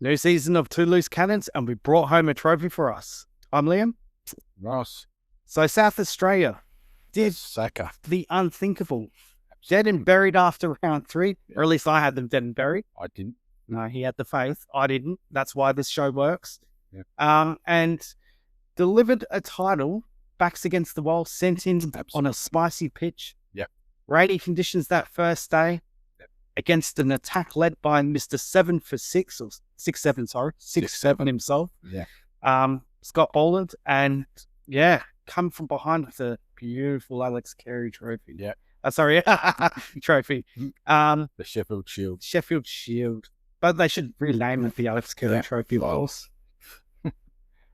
New season of Two Loose Cannons, and we brought home a trophy for us. I'm Liam. Ross. So South Australia did Saka. the unthinkable. Dead and buried after round 3, or at least I had them dead and buried. I didn't. No, he had the faith. I didn't. That's why this show works. Yeah. And delivered a title, backs against the wall, sent in on a spicy pitch. Yep. Rainy conditions that first day. Against an attack led by Mr. 7 for 6, or 6-7, sorry. 6-7 himself. Yeah. Scott Boland. And come from behind with a beautiful Alex Carey trophy. Yeah. Sorry, trophy. The Sheffield Shield. Sheffield Shield. But they should rename it the Alex Carey Trophy, of course.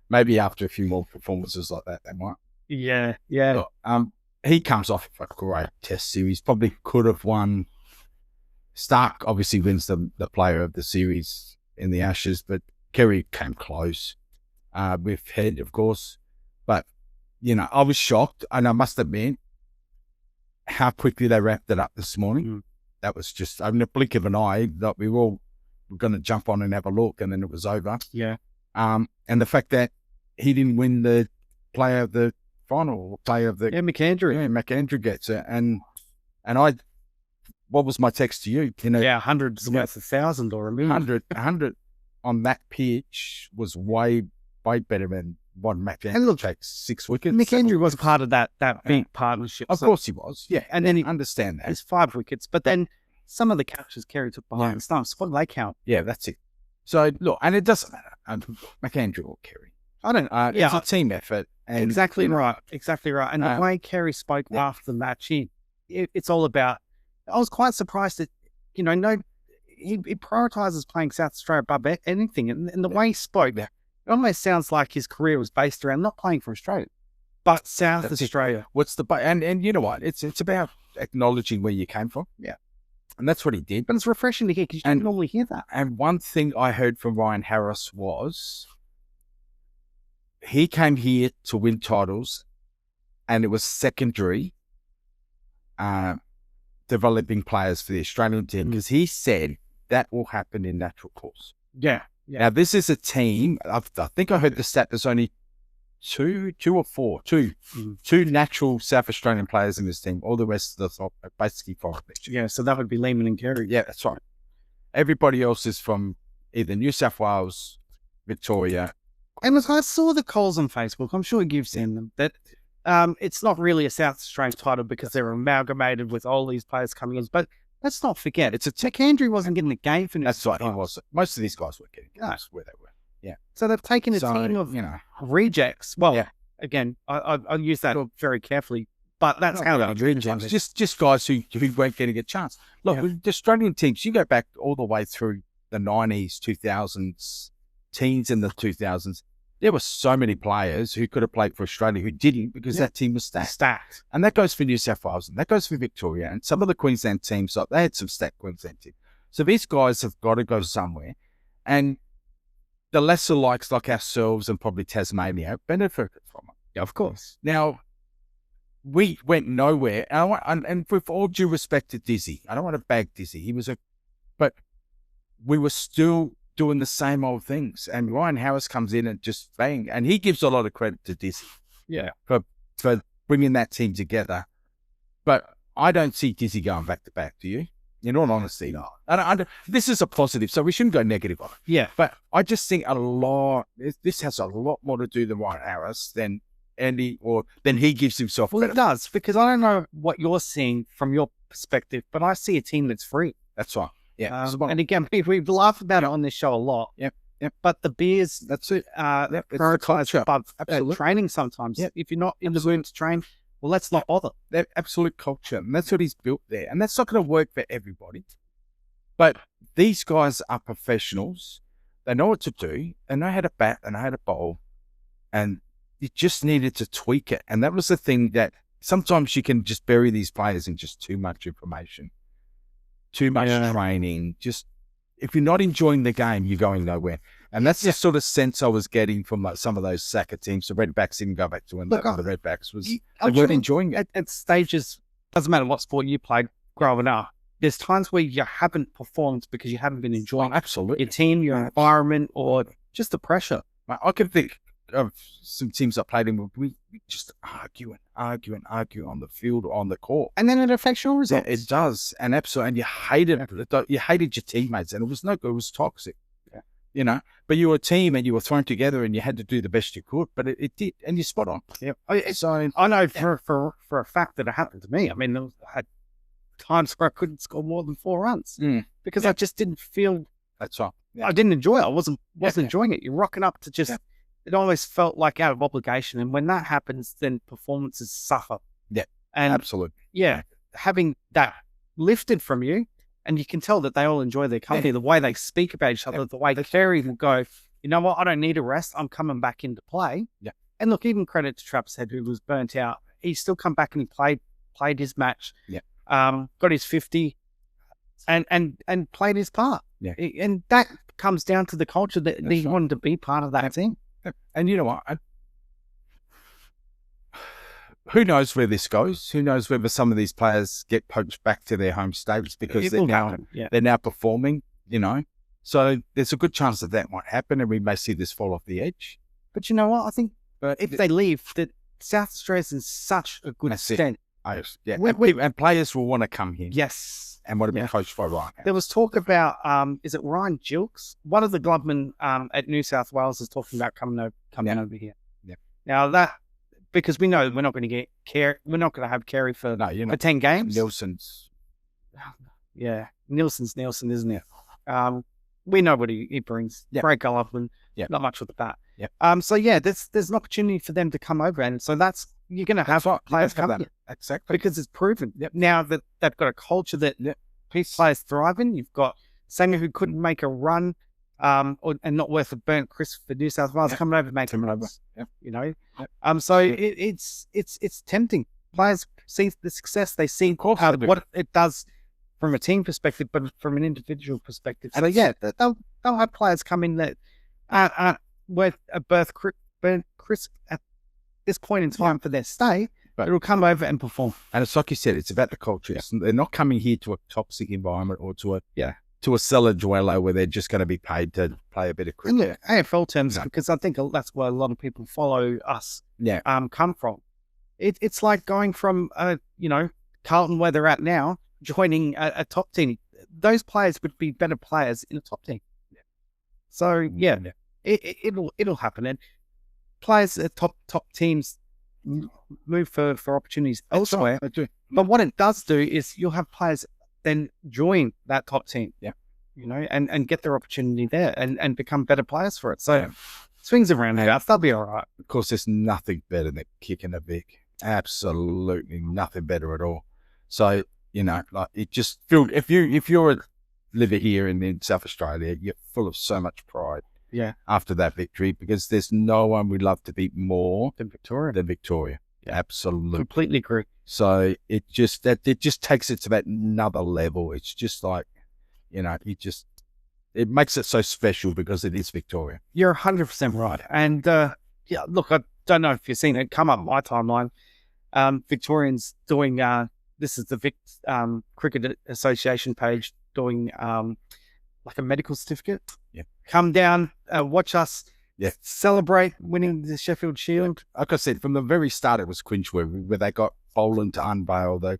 Maybe after a few more performances like that, they might. Yeah. Look, he comes off a great test series. Probably could have won. Stark obviously wins the player of the series in the Ashes, but Kerry came close with Head, of course. But, I was shocked, and I must admit how quickly they wrapped it up this morning. That was just, in a blink of an eye, that we were all going to jump on and have a look, and then it was over. Yeah. And the fact that he didn't win the player of the final, player of the... Yeah, McAndrew. Yeah, McAndrew gets it. And what was my text to you? 100 is worth 1,000 or a million. 100 on that pitch was way better than what McAndrew takes 6 wickets. McAndrew was part of that big partnership. Of course he was, yeah. And then he understand that. It's 5 wickets, but then some of the catches Kerry took behind the stumps, what do they count? Yeah, that's it. So, look, and it doesn't matter, McAndrew or Kerry. I don't it's a team effort. And, exactly right. And the way Kerry spoke after the match, it's all about... I was quite surprised that, he prioritises playing South Australia above anything. And the way he spoke, it almost sounds like his career was based around not playing for Australia, but South Australia. And you know what? It's about acknowledging where you came from. Yeah. And that's what he did. But it's refreshing to hear, because you don't normally hear that. And one thing I heard from Ryan Harris was he came here to win titles, and it was secondary developing players for the Australian team, because he said that will happen in natural course. Yeah. Now, this is a team, I think I heard the stat, there's only two natural South Australian players in this team. All the rest of the top are basically foreign. Yeah, so that would be Lehman and Kerry. Yeah, that's right. Everybody else is from either New South Wales, Victoria. And look, I saw the calls on Facebook, I'm sure you've seen them, that it's not really a South Australian title because they're amalgamated with all these players coming in. But let's not forget, it's a McAndrew wasn't getting a game for That's right, he was. Most of these guys were getting games where they were. Yeah. So they've taken a team of rejects. Well, again, I use that very carefully, but that's how they're rejects. Just guys who weren't getting a chance. Look, with the Australian teams, you go back all the way through the 90s, 2000s, teens in the 2000s. There were so many players who could have played for Australia who didn't, because that team was stacked. And that goes for New South Wales, and that goes for Victoria, and some of the Queensland teams, they had some stacked Queensland teams. So these guys have got to go somewhere. And the lesser likes like ourselves and probably Tasmania benefited from it. Yeah, of course. Now, we went nowhere. And with all due respect to Dizzy, I don't want to bag Dizzy. But we were still doing the same old things. And Ryan Harris comes in and just bang. And he gives a lot of credit to Dizzy. Yeah. For bringing that team together. But I don't see Dizzy going back to back, do you? In all honesty, no. And this is a positive, so we shouldn't go negative on it. Yeah. But I just think this has a lot more to do than Ryan Harris than Andy, or than he gives himself. Well, it does, because I don't know what you're seeing from your perspective, but I see a team that's free. That's right. Yeah. And again, we laugh about it on this show a lot. Yep. But the beers, that's it. Prioritize above training sometimes. Yep. If you're not in the room to train, well, let's not bother. That absolute culture. And that's what he's built there. And that's not going to work for everybody. But these guys are professionals. They know what to do. They know how to bat. They know how to bowl. And you just needed to tweak it. And that was the thing, that sometimes you can just bury these players in just too much information, too much training. Just, if you're not enjoying the game, you're going nowhere. And that's the sort of sense I was getting from like some of those Saka teams. The Redbacks didn't go back to when the Redbacks was, they weren't enjoying it. At stages, doesn't matter what sport you played growing up, there's times where you haven't performed because you haven't been enjoying absolutely. your team, your environment, or just the pressure. I can think of some teams I played in where we just argue on the field or on the court. And then it affects your results. Yeah, it does. And absolutely. And you hated it. You hated your teammates, and it was no good. It was toxic. Yeah. You know, but you were a team and you were thrown together and you had to do the best you could, but it did. And you're spot on. Yeah. So I know for a fact that it happened to me. I mean, I had times where I couldn't score more than 4 runs because I just didn't feel. That's right. Yeah. I didn't enjoy it. I wasn't enjoying it. You're rocking up to just. Yeah. It always felt like out of obligation, and when that happens, then performances suffer. Yeah, and absolutely. Yeah, having that lifted from you, and you can tell that they all enjoy their company, the way they speak about each other, the way Kerry will go, you know what, I don't need a rest. I'm coming back into play. Yeah, and look, even credit to Trapp's Head, who was burnt out. He still come back and he played his match. Yeah, got his 50, and played his part. Yeah, and that comes down to the culture that he wanted to be part of that team. And you know what? Who knows where this goes? Who knows whether some of these players get poached back to their home states because they're now performing, you know? So there's a good chance that might happen and we may see this fall off the edge. But you know what? I think if they leave, that South Australia's in such a good state. Yeah. And players will want to come here. Yes. And want to be coached by Ryan. There was talk about, is it Ryan Gilks? One of the glovemen at New South Wales is talking about coming over here. Yeah. Now because we know we're not going to get Kerry, we're not going to have Kerry for 10 games. Nielsen's. Yeah. Nielsen, isn't it? We know what he brings. Yeah. Great gloveman. Yeah. Not much with that. Yeah. So there's an opportunity for them to come over, and so you're going to have players come here. Exactly. Because it's proven. Now that they've got a culture that players thrive in. You've got Sanger who couldn't make a run and not worth a burnt crisp for New South Wales coming over, making runs. You know? So it's tempting. Players see the success. They see what it does from a team perspective, but from an individual perspective. So they'll have players come in that aren't worth a burnt crisp at this point in time for their stay. But it'll come over and perform. And it's like you said, it's about the culture. They're not coming here to a toxic environment or to a cellar dweller where they're just going to be paid to play a bit of cricket. In AFL terms, because I think that's where a lot of people follow us come from. It's like going from, Carlton, where they're at now, joining a top team. Those players would be better players in a top team. Yeah. So, it'll happen. And players at top teams move for opportunities elsewhere. But what it does do is you'll have players then join that top team, and get their opportunity there and become better players for it. So swings around here, they'll be all right. Of course, there's nothing better than kicking a Vic. Absolutely nothing better at all. So, like it just feels, if you're a liver here in South Australia, you're full of so much pride. Yeah. After that victory, because there's no one we'd love to beat more than Victoria. Yeah. Absolutely. Completely agree. So it just takes it to that another level. It's just like, it makes it so special because it is Victoria. You're 100% right. And look, I don't know if you've seen it come up my timeline. Victorians doing this is the Vic Cricket Association page doing like a medical certificate. Yeah. Come down, watch us celebrate winning the Sheffield Shield. Like I said, from the very start, it was cringeworthy where they got Boland to unveil the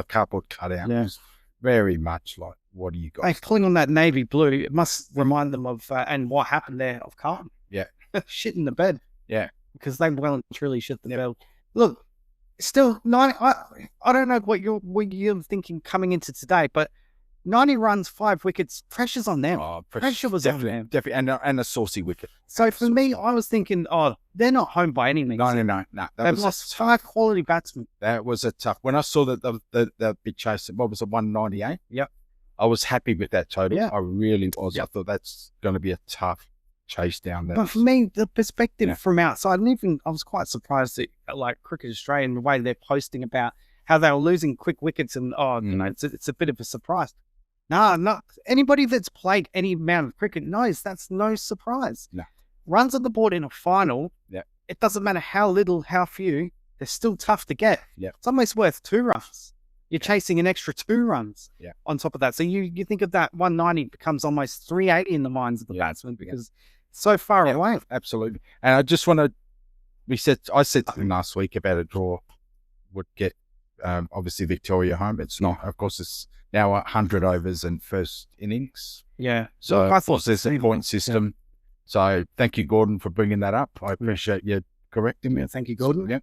cardboard cutout. Yeah. It was very much like, what do you got? Hey, pulling on that navy blue, it must remind them of, and what happened there, of Carlton. Yeah. Shit in the bed. Yeah. Because they well and truly shit the bed. Look, still, I don't know what you're thinking coming into today, but 90 runs, 5 wickets, pressure's on them. Oh, pressure was on them. Definitely, and a saucy wicket. So for me, I was thinking, they're not home by any means. No. They've lost 5 quality batsmen. That was a tough. When I saw that the big chase, what was it, 198? Yep. I was happy with that total. Yeah. I really was. Yep. I thought that's going to be a tough chase down there. But for me, the perspective from outside, and I was quite surprised at like Cricket Australia and the way they're posting about how they were losing quick wickets and it's a bit of a surprise. No, anybody that's played any amount of cricket knows that's no surprise. No. Runs on the board in a final, it doesn't matter how little, how few, they're still tough to get. Yeah. It's almost worth 2 runs. You're chasing an extra 2 runs on top of that. So you think of that 190 becomes almost 380 in the minds of the batsman because it's so far away. Absolutely. And I just want to, I said something last week about a draw would get, obviously Victoria home. It's not, of course, it's now 100 overs and first innings. Yeah. So I thought there's a point system. Yeah. So thank you, Gordon, for bringing that up. I appreciate you correcting me. Thank you, Gordon. Yeah.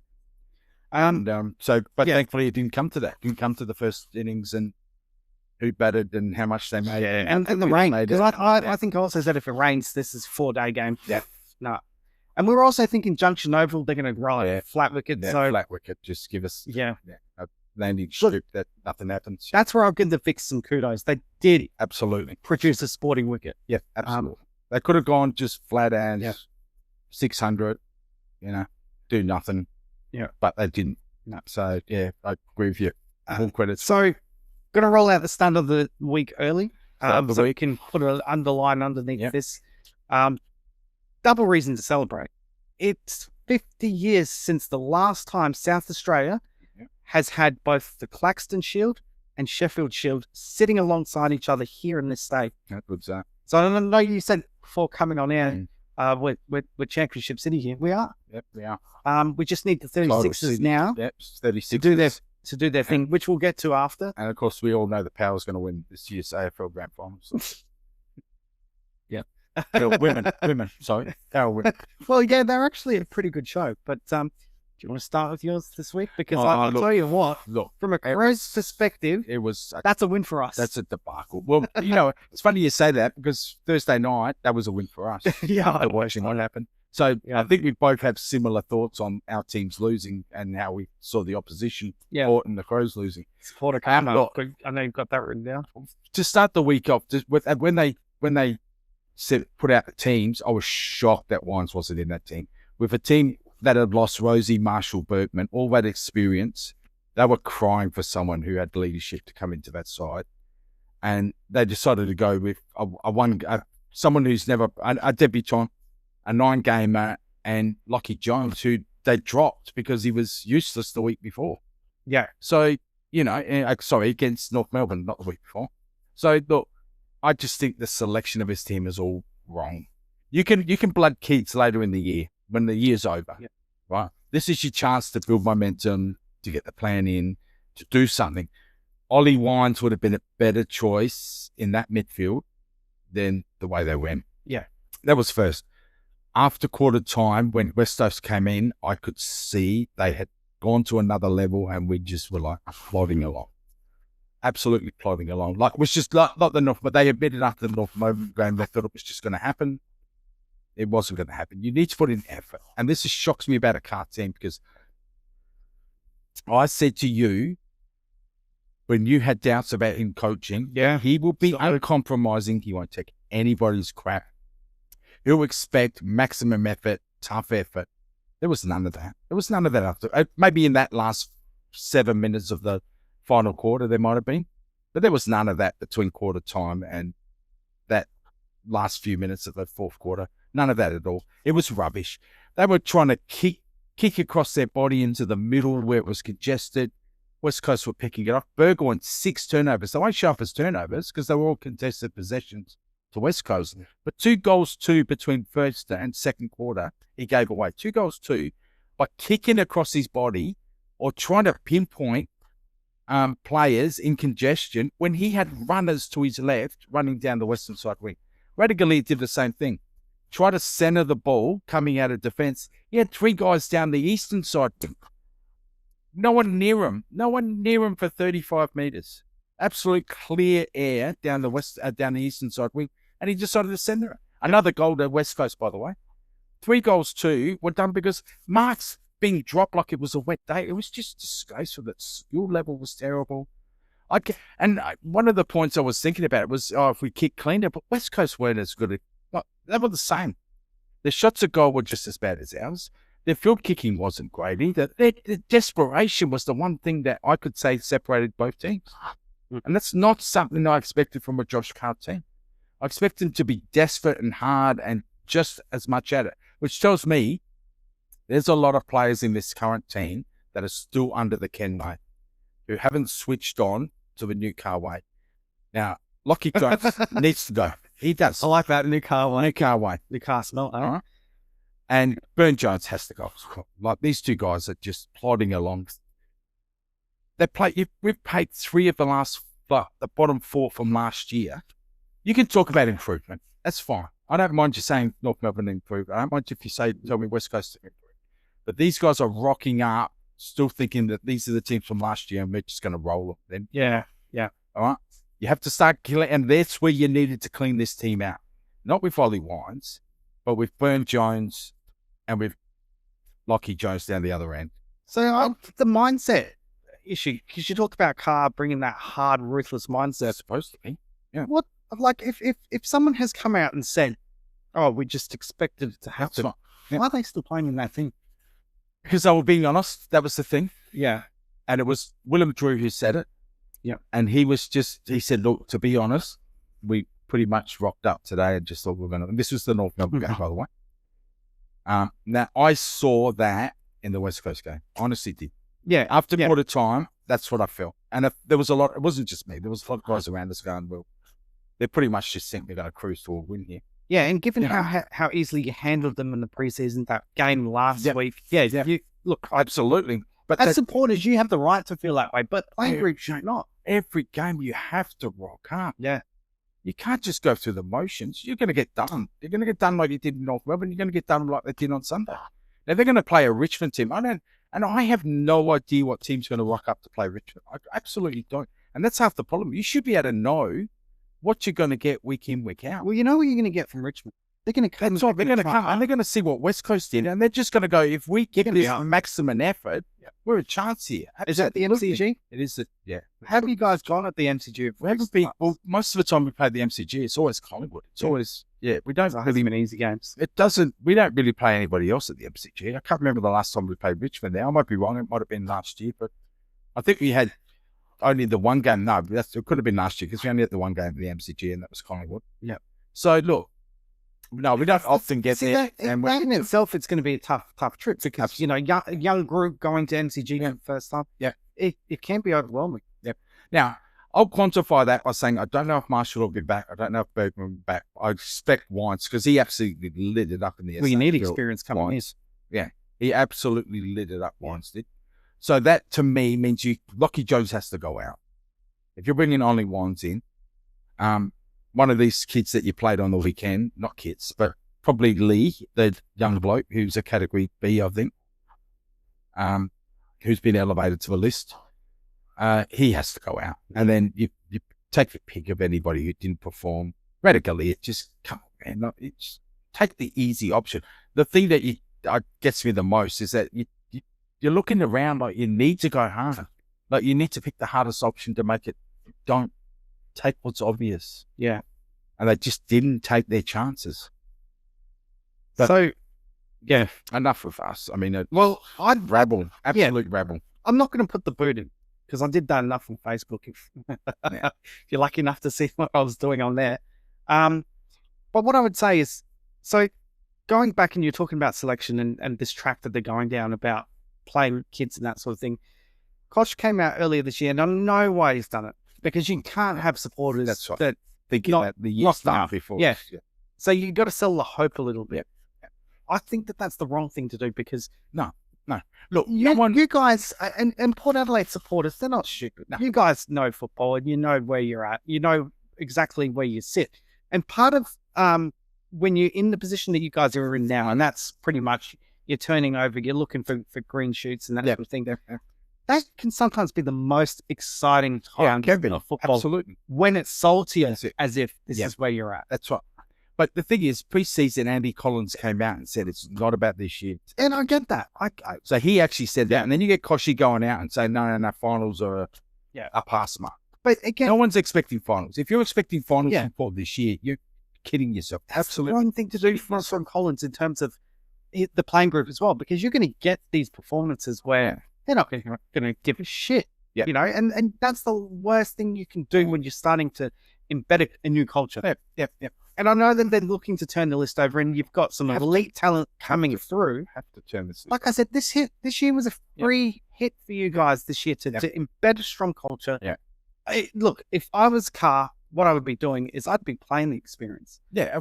And thankfully it didn't come to that. It didn't come to the first innings and who batted and how much they made. Yeah. And the rain. Because I think I also said if it rains, this is 4-day game. Yeah. No. And we were also thinking Junction Oval, they're going to roll flat wicket. Yeah, so flat wicket, just give us a landing strip that nothing happens. That's where I'll give the Vicks some kudos. They did absolutely produce a sporting wicket. Yeah, absolutely. They could have gone just flat and 600, do nothing. Yeah. But they didn't. No. So, I agree with you. Full credit. So, going to roll out the start of the week early. So we can put an underline underneath this. Double reason to celebrate. It's 50 years since the last time South Australia has had both the Claxton Shield and Sheffield Shield sitting alongside each other here in this state. That's good, sir. So I know you said before coming on air, we're Championship City here. We are. Yep, we are. We just need the 36ers now. Yep, 36 to do their thing, which we'll get to after. And of course, we all know the Power's going to win this year's AFL Grand Finals. women. Sorry, Power women. Well, they're actually a pretty good show. But do you want to start with yours this week? Because I'll tell you what. Look, from a Crows perspective, that's a win for us. That's a debacle. Well, it's funny you say that because Thursday night that was a win for us. Watching what happened. So I think we both have similar thoughts on our teams losing and how we saw the opposition and the Crows losing. I know you've got that written down. To start the week off, when they put out the teams, I was shocked that Wines wasn't in that team. With a team that had lost Rosie, Marshall, Bergman, all that experience, they were crying for someone who had leadership to come into that side. And they decided to go with someone who's never, a debutant, a 9-gamer, and Lockie Jones, who they dropped because he was useless the week before. Yeah. So, against North Melbourne, not the week before. So, look, I just think the selection of his team is all wrong. You can blood kids later in the year when the year's over, right? This is your chance to build momentum, to get the plan in, to do something. Ollie Wines would have been a better choice in that midfield than the way they went. Yeah. That was first. After quarter time, when West Coast came in, I could see they had gone to another level and we just were like plodding along. Absolutely plodding along. Like, it was just not the North, but they admitted after the North Melbourne game, they thought it was just going to happen. It wasn't going to happen. You need to put in effort. And this just shocks me about a car team because I said to you, when you had doubts about him coaching, he will be uncompromising. He won't take anybody's crap. He'll expect maximum effort, tough effort. There was none of that. There was none of that after. Maybe in that last 7 minutes of the final quarter, there might have been. But there was none of that between quarter time and that last few minutes of the fourth quarter. None of that at all. It was rubbish. They were trying to kick across their body into the middle where it was congested. West Coast were picking it up. Burgoyne 6 turnovers. They won't show up as turnovers because they were all contested possessions to West Coast. But 2 goals, 2 between first and second quarter, he gave away. 2 goals, 2 by kicking across his body or trying to pinpoint players in congestion when he had runners to his left running down the western side wing. Radigali did the same thing. Try to center the ball coming out of defence. He had 3 guys down the eastern side wing. No one near him. No one near him for 35 metres. Absolute clear air down the eastern side wing. And he decided to center it. Another goal to West Coast, by the way. 3 goals, 2 were done because marks being dropped like it was a wet day. It was just disgraceful. That skill level was terrible. One of the points I was thinking about was, if we kick cleaner, but West Coast weren't as good. They were the same. Their shots at goal were just as bad as ours. Their field kicking wasn't great either. Their desperation was the one thing that I could say separated both teams. And that's not something I expected from a Josh Carr team. I expect them to be desperate and hard and just as much at it, which tells me there's a lot of players in this current team that are still under the Ken mate. who haven't switched on to the new car way. Now, Lockie Jones needs to go. He does. I like that new car one. New car way. The car smell. All right. And Burn Jones has to go. Like, these two guys are just plodding along. We've played 3 of the last, the bottom 4 from last year. You can talk about improvement. That's fine. I don't mind you saying North Melbourne improved. I don't mind if you tell me West Coast improved. But these guys are rocking up, still thinking that these are the teams from last year and we're just going to roll them. Yeah. All right. You have to start killing, and that's where you needed to clean this team out. Not with Ollie Wines, but with Burn Jones and with Lockie Jones down the other end. So the mindset issue, because you talk about Carr bringing that hard, ruthless mindset. It's supposed to be. Yeah. What, like, if someone has come out and said, "Oh, we just expected it to happen," why are they still playing in that thing? Because they were being honest. That was the thing. Yeah. And it was Willem Drew who said it. Yeah. And he said, look, to be honest, we pretty much rocked up today and just thought we were going to, and this was the North Melbourne game, by the way. Now, I saw that in the West Coast game. Honestly did. Yeah. After quarter time, that's what I felt. And if there was a lot, it wasn't just me. There was a lot of guys around us going, well, they pretty much just think we're going to cruise to a win here. Yeah, and given how easily you handled them in the preseason, that game last week, you look, absolutely. But as supporters, you have the right to feel that way, but playing groups should not. Every game you have to rock up. Yeah. You can't just go through the motions. You're going to get done. You're going to get done like you did in North Melbourne. You're going to get done like they did on Sunday. Now, they're going to play a Richmond team. I have no idea what team's going to rock up to play Richmond. I absolutely don't. And that's half the problem. You should be able to know what you're going to get week in, week out. Well, you know what you're going to get from Richmond. They're going to come. That's right. They're going to come and they're going to see what West Coast did, and they're just going to go, if we give this maximum effort, we're a chance here. Is that the MCG? It is. Have you guys gone at the MCG? We haven't been. Well, most of the time we play the MCG, it's always Collingwood. It's always we don't really many easy games. It doesn't. We don't really play anybody else at the MCG. I can't remember the last time we played Richmond there. I might be wrong. It might have been last year, but I think we had only the one game. No, it could have been last year because we only had the one game at the MCG, and that was Collingwood. Yeah. So look. No, we don't often get there. And in itself, it's going to be a tough trip because, a young group going to MCG for the first time. Yeah. It can be overwhelming. Yep. Now, I'll quantify that by saying I don't know if Marshall will be back. I don't know if Bergman will be back. I expect Wines because he absolutely lit it up in the Well, you need experience coming in. Yeah. He absolutely lit it up, Wines did. So that, to me, means Lockie Jones has to go out. If you're bringing only Wines in, one of these kids that you played on the weekend, not kids, but probably Lee, the young bloke who's a category B, I think, who's been elevated to the list, he has to go out. And then you take the pick of anybody who didn't perform radically. Just come on, man. It's take the easy option. The thing that gets me the most is that you're looking around like you need to go hard. Like you need to pick the hardest option to make it. Don't take what's obvious. Yeah. And they just didn't take their chances. But, so, yeah. Enough with us. I mean, I'd rabble. Absolute rabble. I'm not going to put the boot in because I did that enough on Facebook if you're lucky enough to see what I was doing on there. But what I would say is, so going back and you're talking about selection and this track that they're going down about playing kids and that sort of thing. Kosh came out earlier this year and I know why he's done it. Because you can't have supporters that think that the year start before. Yeah. So you've got to sell the hope a little bit. Yeah. I think that's the wrong thing to do because no. Look, you guys and Port Adelaide supporters, they're not stupid. No. You guys know football and you know where you're at. You know exactly where you sit. And part of when you're in the position that you guys are in now, and that's pretty much you're turning over, you're looking for green shoots and that sort of thing. Yeah. That can sometimes be the most exciting time of football. Absolutely. When it's sold to you as if this is where you're at. That's right. But the thing is, pre-season, Andy Collins came out and said it's not about this year. And I get that. So he actually said that. And then you get Koshy going out and saying, no, finals are a pass mark. But again, no one's expecting finals. If you're expecting finals for this year, you're kidding yourself. Absolutely. That's the wrong thing to do from Collins in terms of the playing group as well, because you're going to get these performances where they're not going to give a shit, and that's the worst thing you can do when you're starting to embed a new culture. Yeah. And I know that they're looking to turn the list over, and you've got some elite talent coming through. Have to turn this. Like I said, this year was a free hit for you guys this year to embed a strong culture. Yeah. Look, if I was Carr, what I would be doing is I'd be playing the experience. Yeah.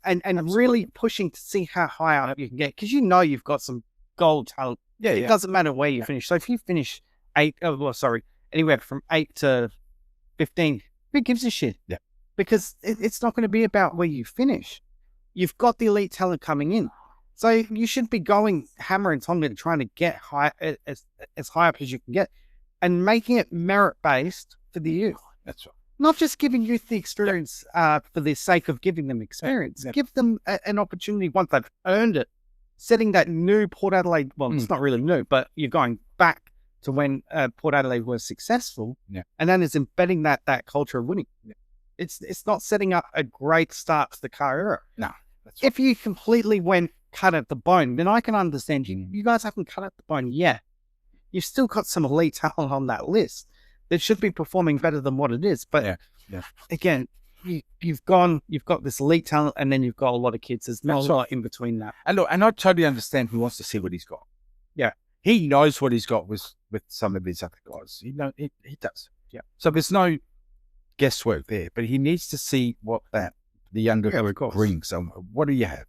And really pushing to see how high up you can get, because you know you've got some gold talent. Yeah. It doesn't matter where you finish. So if you finish anywhere from 8 to 15, who gives a shit? Yeah. Because it's not going to be about where you finish. You've got the elite talent coming in. So you should be going hammer and tongs and trying to get high as high up as you can get, and making it merit-based for the youth. That's right. Not just giving youth the experience for the sake of giving them experience. Yeah. Give them an opportunity once they've earned it. Setting that new Port Adelaide, well, it's not really new, but you're going back to when Port Adelaide was successful, and then it's embedding that culture of winning. Yeah. It's not setting up a great start to the Carr era. No. That's If you completely went cut at the bone, then I can understand you. You guys haven't cut at the bone yet. You've still got some elite talent on that list that should be performing better than what it is. But again, you've got this elite talent, and then you've got a lot of kids. There's not a lot in between that. And look, and I totally understand who wants to see what he's got. Yeah. He knows what he's got with some of these other guys. He does. Yeah. So there's no guesswork there, but he needs to see what the younger brings. So what do you have?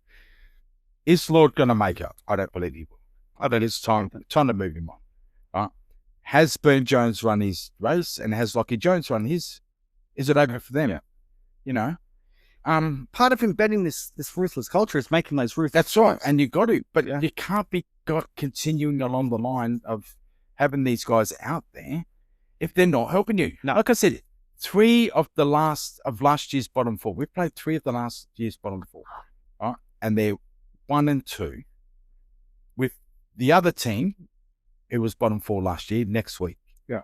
Is Lord going to make up? I don't believe he will. I think it's time to move him on. Right? Has Burn Jones run his race, and has Lockie Jones run his? Is it over for them? Yeah. You know, part of embedding this ruthless culture is making those ruthless. That's right, and you got to, but you can't be continuing along the line of having these guys out there if they're not helping you. No. Like I said, 3 of last year's bottom 4. We played 3 of the last year's bottom 4, right? And they're 1 and 2 with the other team who was bottom 4 last year next week. Yeah.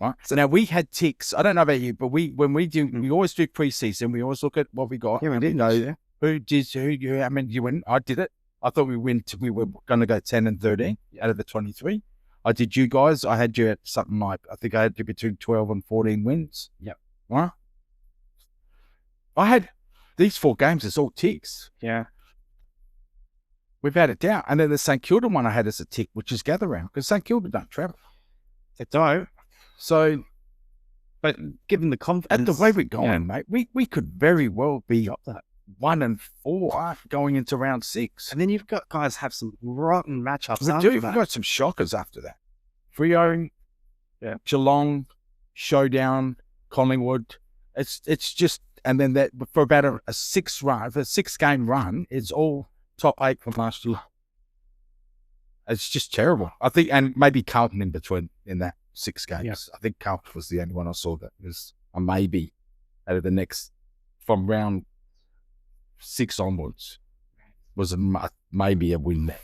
Right. So now we had ticks. I don't know about you, but we always do preseason. We always look at what we got. Yeah, we did know that. I mean, you win. I did it. I thought we were going to go 10 and 13 out of the 23. I did you guys. I had you at something like, I think I had you between 12 and 14 wins. Yeah. Right. I had these 4 games as all ticks. Yeah. We've had it down. And then the St Kilda one I had as a tick, which is gather round, because St Kilda don't travel. They don't. So, but given the confidence, at the way we're going, mate, we could very well be up that 1 and 4 going into round 6. And then you've got guys have some rotten matchups. We've got some shockers after that. Freo, Geelong, Showdown, Collingwood. It's just, and then that for about a 6-game run, it's all top 8 from last year. It's just terrible. I think, and maybe Carlton in between in that 6 games. Yeah. I think Carlton was the only one I saw that was a maybe out of the next, from round 6 onwards, was maybe a win there.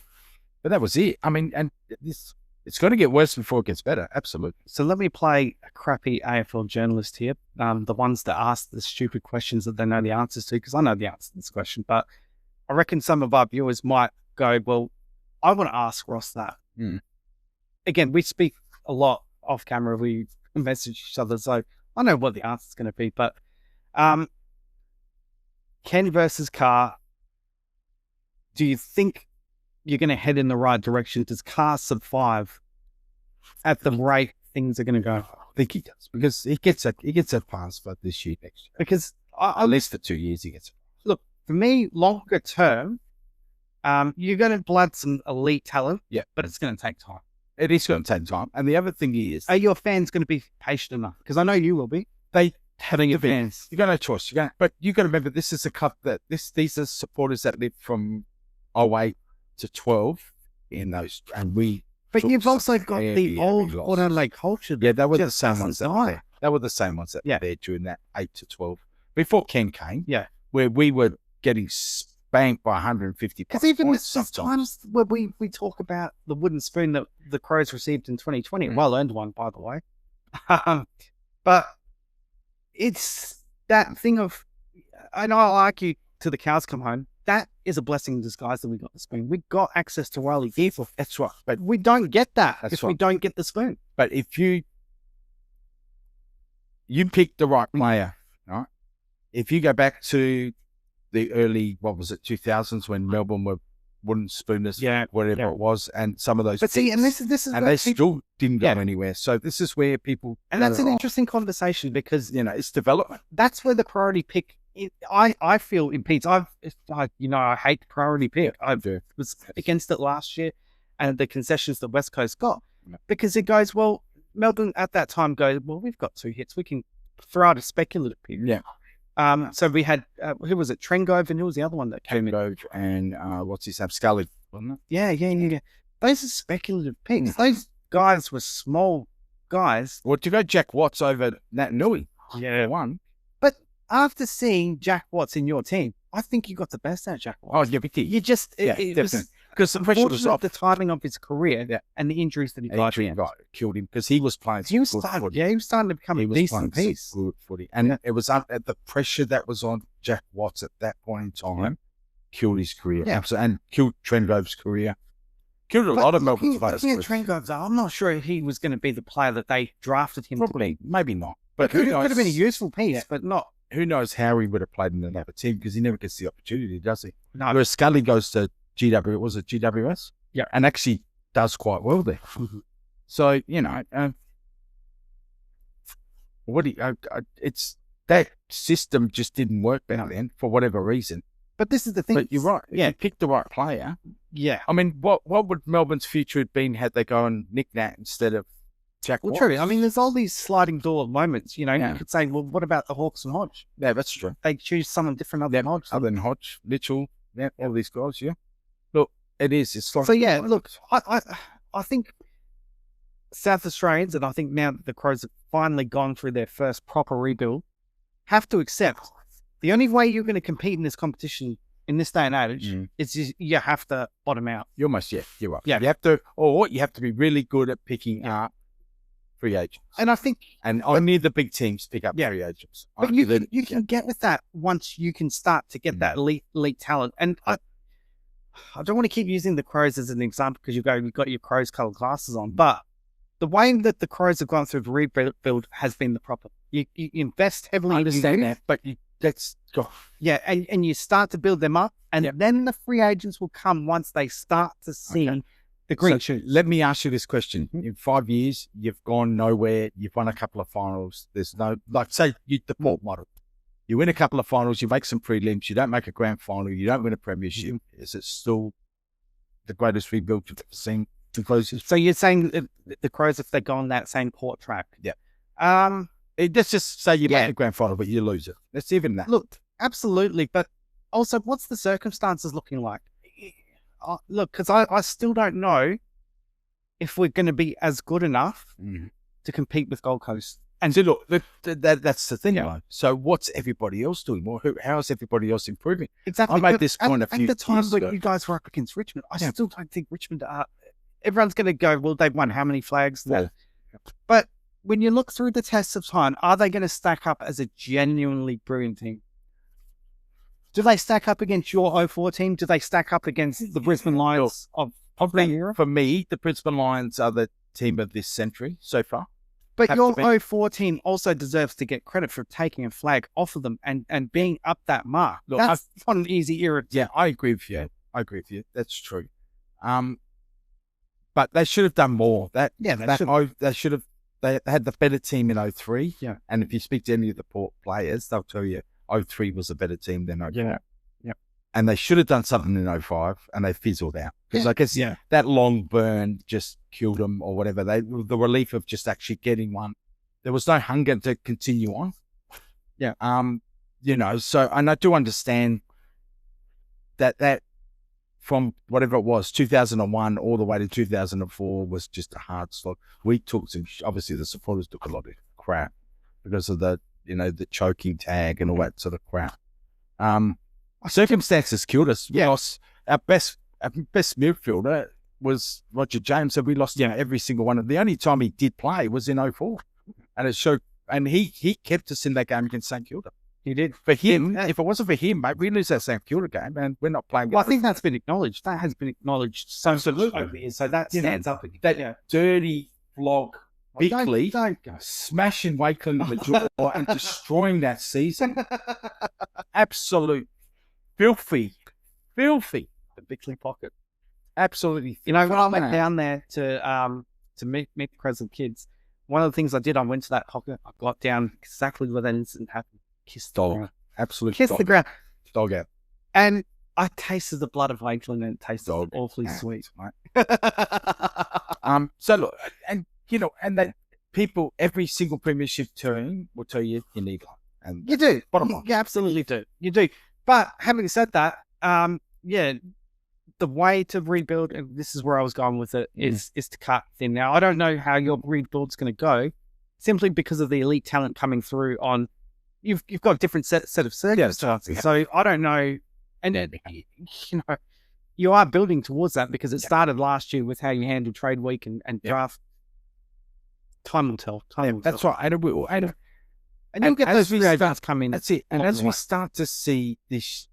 But that was it. I mean, and it's going to get worse before it gets better. Absolutely. So let me play a crappy AFL journalist here. The ones that ask the stupid questions that they know the answers to, because I know the answer to this question, but I reckon some of our viewers might go, well, I want to ask Ross that. Again, we speak a lot off camera. We message each other, so I know what the answer is going to be. But Ken versus Carr, do you think you're going to head in the right direction? Does Carr survive at the rate things are going to go? I think he does, because he gets a pass for this year, next year. Because at least for 2 years he gets. Look, for me, longer term, you're going to blood some elite talent, but it's going to take time. It is going to take time. And the other thing is, are your fans going to be patient enough? Because I know you will be. Having your fans, you got no choice. But you got to remember, this is a cup that these are supporters that live from 08 to 12 in those, and we. But you've also got the old Port Adelaide culture. Yeah, they were the same ones that were there. They were the same ones that were there during that 8 to 12 before Ken came. Yeah, where we were getting spanked by 150. Because even the times where we talk about the wooden spoon that the Crows received in 2020, well earned one, by the way. But it's that thing of, and I'll argue to the cows come home, that is a blessing in disguise that we got the spoon. We got access to Riley Gifford. That's right. But we don't get that if we don't get the spoon. But if you pick the right player, right? If you go back to the early, 2000s when Melbourne wooden spooners, Yeah, whatever yeah. it was, and some of those. But see, and this is and where they people, still didn't go anywhere. So this is where people, and that's an interesting conversation because it's development. that's where the priority pick. I feel impedes. I hate the priority pick. I was against it last year, and the concessions that West Coast got because it goes well. Melbourne at that time goes well. We've got 2 hits. We can throw out a speculative pick. Yeah. So we had who was it? Trengove, and who was the other one that came in? Trengove and what's his name? Scully, wasn't it? Yeah. Those are speculative picks. Those guys were small guys. Well, to go Jack Watts over Nat Nui, one. But after seeing Jack Watts in your team, I think you got the best out of Jack Watts. Oh, yeah, we did. You just it was because the pressure was off. The timing of his career and the injuries that he got killed him because he was playing. He was starting to become a decent piece. Good footy, and it was at the pressure that was on Jack Watts at that point in time, killed his career. Yeah, and killed Trengove's career. Killed a lot of Melbourne players. Trengove, I'm not sure he was going to be the player that they drafted him. Probably, maybe not. But who knows? Could have been a useful piece, but not. Who knows how he would have played in another team because he never gets the opportunity, does he? No. Whereas Scully goes to GWS? Yeah. And actually does quite well there. Mm-hmm. So, it's that system just didn't work back then for whatever reason. But this is the thing. But you're right. Yeah. If you pick the right player. Yeah. I mean, what would Melbourne's future have been had they gone and Nick Nat instead of Jack Watts? True. I mean, there's all these sliding door moments, You could say, well, what about the Hawks and Hodge? Yeah, that's true. They choose someone different other than Hodge. Other than Hodge, Mitchell, all these guys, Look, it is. It's like... So, look, I think South Australians, and I think now that the Crows have finally gone through their first proper rebuild, have to accept the only way you're going to compete in this competition in this day and age is you have to bottom out. You're almost, you're right. Yeah. You have to be really good at picking up free agents. And I think... And only the big teams pick up free agents. But you can get with that once you can start to get that elite talent. And I don't want to keep using the Crows as an example because you've got your Crows colored glasses on, but the way that the Crows have gone through the rebuild has been the proper. You invest heavily. I understand that, but that's... Yeah, and you start to build them up, and then the free agents will come once they start to see the green shoots. Let me ask you this question. In 5 years, you've gone nowhere, you've won a couple of finals, there's no... Like, say, the Port model. You win a couple of finals, you make some prelims, you don't make a grand final, you don't win a premiership. Is it still the greatest rebuild you've ever seen? So you're saying the Crows, if they go on that same Port track? Yeah. Let's just say you make a grand final, but you lose it. Let's even that. Look, absolutely. But also, what's the circumstances looking like? Look, because I still don't know if we're going to be as good enough to compete with Gold Coast. And so look, that's the thing. Yeah. So what's everybody else doing? Well, how is everybody else improving? Exactly. I made this point a few years ago. At the time when you guys were up against Richmond, I still don't think Richmond are... Everyone's going to go, well, they've won how many flags? Well, but when you look through the tests of time, are they going to stack up as a genuinely brilliant team? Do they stack up against your 04 team? Do they stack up against the Brisbane Lions of that era? For me, the Brisbane Lions are the team of this century so far. But your 04 team also deserves to get credit for taking a flag off of them and being up that mark. Look, that's not an easy era. Yeah, I agree with you. That's true. But they should have done more. They should have. They had the better team in 03. Yeah. And if you speak to any of the Port players, they'll tell you 03 was a better team than 04. Yeah. And they should have done something in 05 and they fizzled out. Because I guess that long burn just killed them or whatever. The relief of just actually getting one. There was no hunger to continue on. Yeah. So, and I do understand that from whatever it was, 2001 all the way to 2004 was just a hard slog. We took obviously the supporters took a lot of crap because of the choking tag and all that sort of crap. Circumstances killed us. We lost our best midfielder was Roger James, and we lost every single one. The only time he did play was in 04. And it showed, and he kept us in that game against St Kilda. He did. For him, if it wasn't for him, mate, we lose that St Kilda game and we're not playing. Well, I think that's been acknowledged. That has been acknowledged so much. So that stands up again. That dirty flog, Bickley, smashing Wakeland in the jaw and destroying that season. Absolute filthy. Bixley pocket. Absolutely. You know, when I went down there to meet the present kids, one of the things I did, I went to that pocket, I got down exactly where that incident happened, kissed the ground. Absolutely. Kissed the ground. Dog out. And I tasted the blood of Lakeland and it tasted awfully sweet. Right? So look, and you know, and that people, every single premiership team will tell you need one. And you do. Bottom line. You absolutely do. You do. But having said that, the way to rebuild, and this is where I was going with it, is to cut thin. Now, I don't know how your rebuild's going to go, simply because of the elite talent coming through on, you've got a different set of circumstances. So I don't know. And, you know, you are building towards that because it started last year with how you handled trade week and draft. Time will tell. That's right. And you'll get those results coming. That's it. And as we start to see this,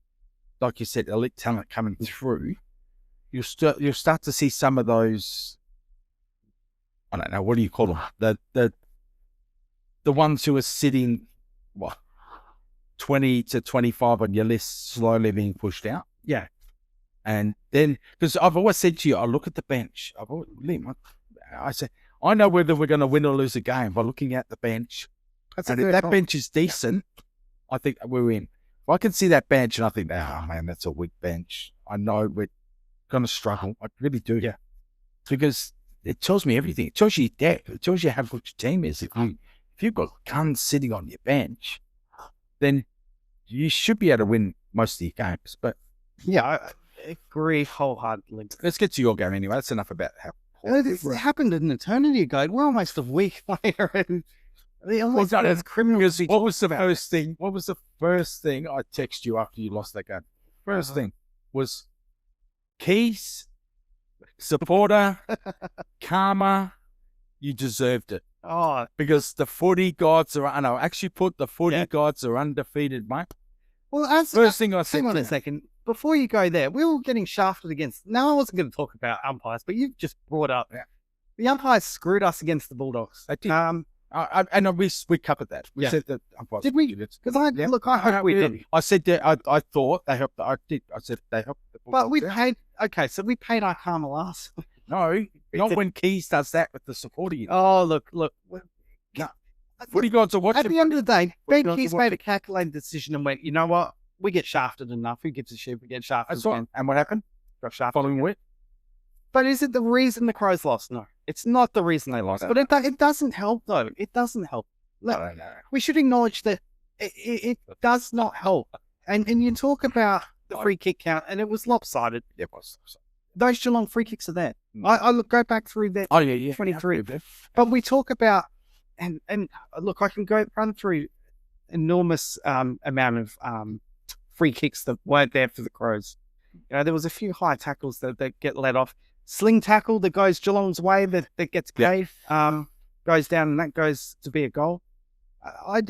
like you said, elite talent coming through, you'll start to see some of those, I don't know, what do you call them? The ones who are sitting, 20 to 25 on your list, slowly being pushed out. Yeah. And then, because I've always said to you, I look at the bench. I say, I know whether we're going to win or lose a game by looking at the bench. And if that bench is decent, I think we're in. If I can see that bench and I think, oh man, that's a weak bench, I know we're going to struggle. I really do. Yeah. Because it tells me everything. It tells you your depth. It tells you how good your team is. If you've got guns sitting on your bench, then you should be able to win most of your games. But yeah, I agree wholeheartedly. Let's get to your game anyway. That's enough about how it happened an eternity ago. We're almost a week later, and it's criminal. What was the first thing? What was the first thing I texted you after you lost that game? First thing was Keys, supporter, karma. You deserved it. Oh, because the footy gods are. I actually put the footy gods are undefeated, mate. Well, first thing I said. Hang on a second. Before you go there, we were getting shafted against. Now, I wasn't going to talk about umpires, but you've just brought up the umpires screwed us against the Bulldogs. They did. We covered that. We said that umpires. Did we? Because I hope we did. I said that. I thought they helped. I did. I said they helped. But we paid. Okay, so we paid our karma last. No, not when Keys does that with the supporting. Oh, look. No. Footy gods are watching. At the end of the day, Ben Keys made a calculated decision and went, you know what? We get shafted enough. Who gives a shit? We get shafted. That's right. And what happened? Got shafted. Following week. But is it the reason the Crows lost? No, it's not the reason they lost. But it doesn't help, though. It doesn't help. Look, I don't know. We should acknowledge that it does not help. And you talk about the free kick count, and it was lopsided. It was. Those Geelong free kicks are there. I go back through that. Oh yeah, 23. But we talk about and look, I can run through enormous amount of free kicks that weren't there for the Crows. You know, there was a few high tackles that get let off. Sling tackle that goes Geelong's way that gets paid, goes down, and that goes to be a goal. I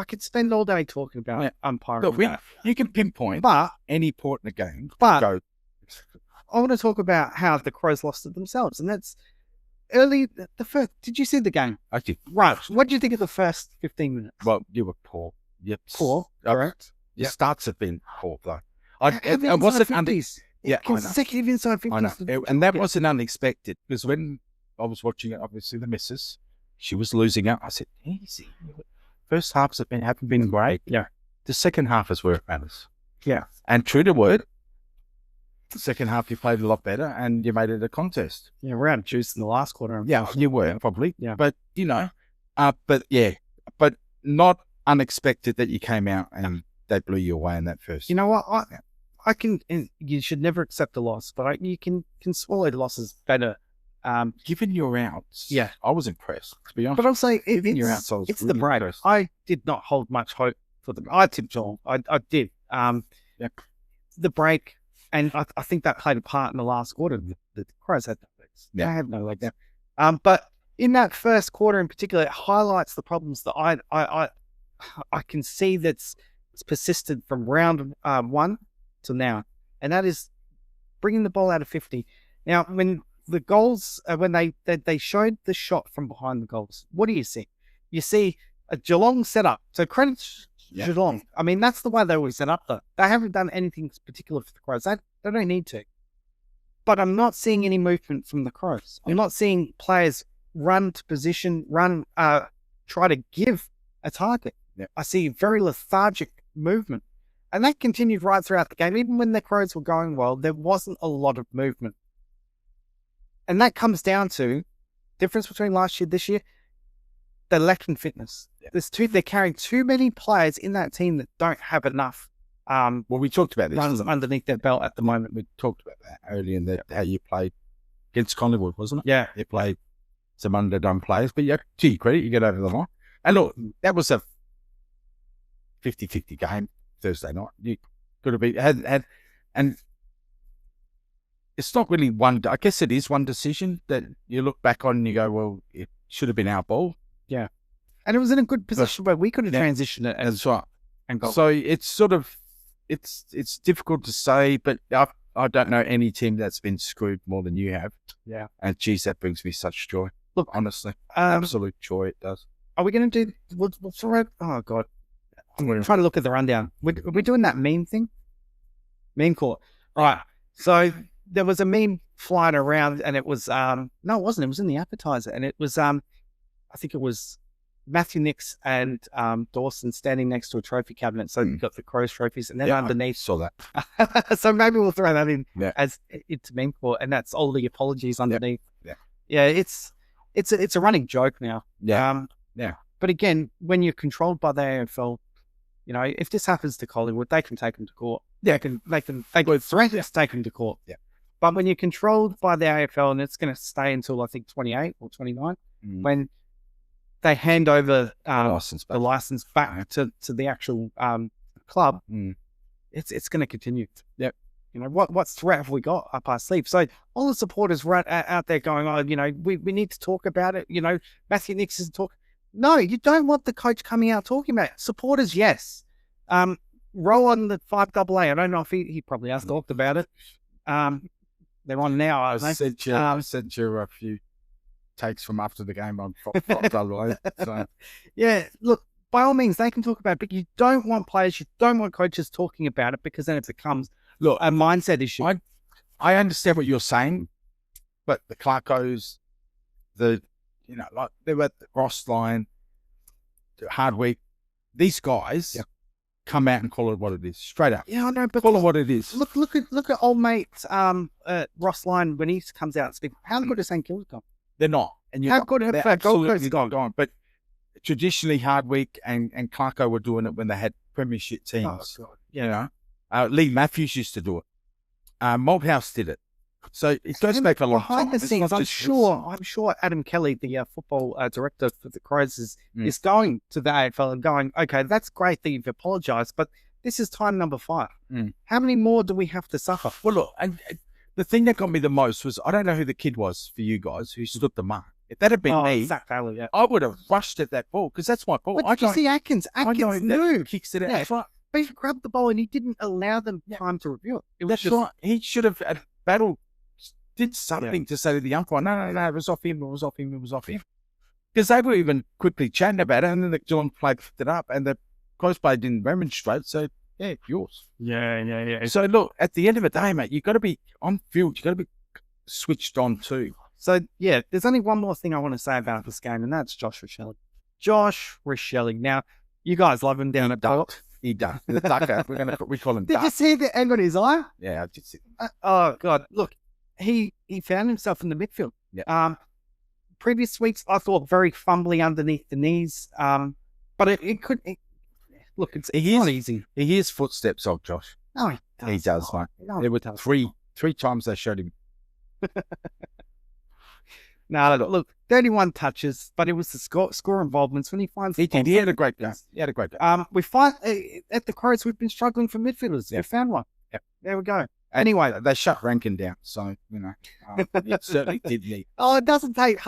could spend all day talking about umpiring. Look, you can pinpoint any point in the game. But I want to talk about how the Crows lost it themselves, and that's early. The first. Did you see the game? I did. Right. What did you think of the first 15 minutes? Well, you were poor. Yep. Poor. Correct. Your starts have been poor, though. It wasn't consecutive inside 50s. I know. And that wasn't unexpected, because when I was watching it, obviously the missus, she was losing out. I said, easy. First halves haven't been great. Yeah. The second half is where it matters. Yeah. And true to word, the second half you played a lot better and you made it a contest. Yeah, we're out of juice in the last quarter. Yeah, you were probably. Yeah. But, you know, but not unexpected that you came out and they blew you away in that first. You know what? I can. You should never accept a loss, but you can swallow the losses better. Given your outs, yeah, I was impressed, to be honest. But I'll say it's really the break. Impressed. I did not hold much hope for them. I tipped Geelong. I did. The break, and I think that played a part in the last quarter. The Crows had no legs. Yeah. They had no legs. Yeah. But in that first quarter in particular, it highlights the problems that I can see that's persisted from round 1 to now, and that is bringing the ball out of 50. Now, when the goals, when they showed the shot from behind the goals, what do you see? You see a Geelong setup. So credit Yeah. Geelong. I mean, that's the way they always set up, though. They haven't done anything particular for the Crows. They don't need to. But I'm not seeing any movement from the Crows. I'm not seeing players run to position, try to give a target. Yeah. I see very lethargic movement. And that continued right throughout the game. Even when the Crows were going well, there wasn't a lot of movement. And that comes down to difference between last year and this year. They're lacking fitness. Yeah. They're carrying too many players in that team that don't have enough. Well, we talked about this. Runs underneath their belt at the moment. We talked about that earlier in how you played against Collingwood, wasn't it? Yeah. You played some underdone players, but to your credit, you get over the line. And look, that was a 50-50 game Thursday night. You could have been, and it's not really one, I guess it is one decision that you look back on and you go, well, it should have been our ball. Yeah. And it was in a good position where we could have transitioned it as well. And so it's sort of, it's difficult to say, but I don't know any team that's been screwed more than you have. Yeah. And geez, that brings me such joy. Look, honestly, absolute joy it does. Are we going to do, oh God. I'm trying to look at the rundown. We're doing that meme thing? Meme court. All right. So there was a meme flying around and it was, no, it wasn't. It was in the appetizer. And it was, I think it was Matthew Nix and Dawson standing next to a trophy cabinet. So you've got the Crows trophies and then underneath. I saw that. So maybe we'll throw that in as it's meme court, and that's all the apologies underneath. Yeah. It's a running joke now. Yeah. But again, when you're controlled by the AFL, you know, if this happens to Collingwood, they can take them to court. They can threaten to take them to court. Yeah. But when you're controlled by the AFL, and it's going to stay until I think 28 or 29, when they hand over the license back to the actual club, it's going to continue. Yep. You know, what threat have we got up our sleeve? So all the supporters were out there going, oh, you know, we need to talk about it. You know, Matthew Nix is talking. No, you don't want the coach coming out talking about it. Supporters, yes. Roll on the 5AA. I don't know if he probably has talked about it. They're on now. I sent you a few takes from after the game on 5AA. So. Yeah, look, by all means, they can talk about it, but you don't want players, you don't want coaches talking about it, because then it becomes a mindset issue. I understand what you're saying, but the Clarkos, like they were at the Ross line, Hardwick, these guys come out and call it what it is, straight up. Yeah, I know, but call it what it is. Look at old mate Ross Line when he comes out and speaks. How good is St Kilda's gone? They're not. And how good have that Gold Coast gone? But traditionally, Hardwick and Clarko were doing it when they had premiership teams. Oh, God. You know, Lee Matthews used to do it. Malthouse did it. So it goes back a long time. Behind the scenes, I'm sure Adam Kelley, the football director for the Crows, is going to the AFL and going, okay, that's great that you've apologised, but this is time number 5. How many more do we have to suffer? Well, look, and the thing that got me the most was, I don't know who the kid was for you guys who stood the mark. If that had been me, Zach Taylor, I would have rushed at that ball, because that's my ball. But did you see Atkins? Atkins knew. Kicks it out. That's right. But he grabbed the ball and he didn't allow them time to review it. That's right. He should have did something to say to the umpire, no, it was off him, it was off him. Because they were even quickly chatting about it, and then the Geelong player picked it up, and the Crows player didn't remonstrate, so yeah, yours. Yeah. So look, at the end of the day, mate, you've got to be on field, you've got to be switched on too. So yeah, there's only one more thing I want to say about this game, and that's Josh Richelli. Josh Richelli. Now, you guys love him down at Bogut. He done. The ducker. We call him Did Duck. you see the egg on his eye? Yeah, I did see. Oh God, look. He found himself in the midfield. Yeah. Previous weeks, I thought very fumbly underneath the knees. But it could. Look, it's not easy. He hears footsteps of Josh. No, he does, mate. No, there were three times they showed him. No, look, 31 touches, but it was the score involvements when he finds. He did. He had a great game. We find at the Crows, we've been struggling for midfielders. We found one. Yeah. There we go. Anyway, they shut Rankin down, so it certainly did need. Oh, it doesn't take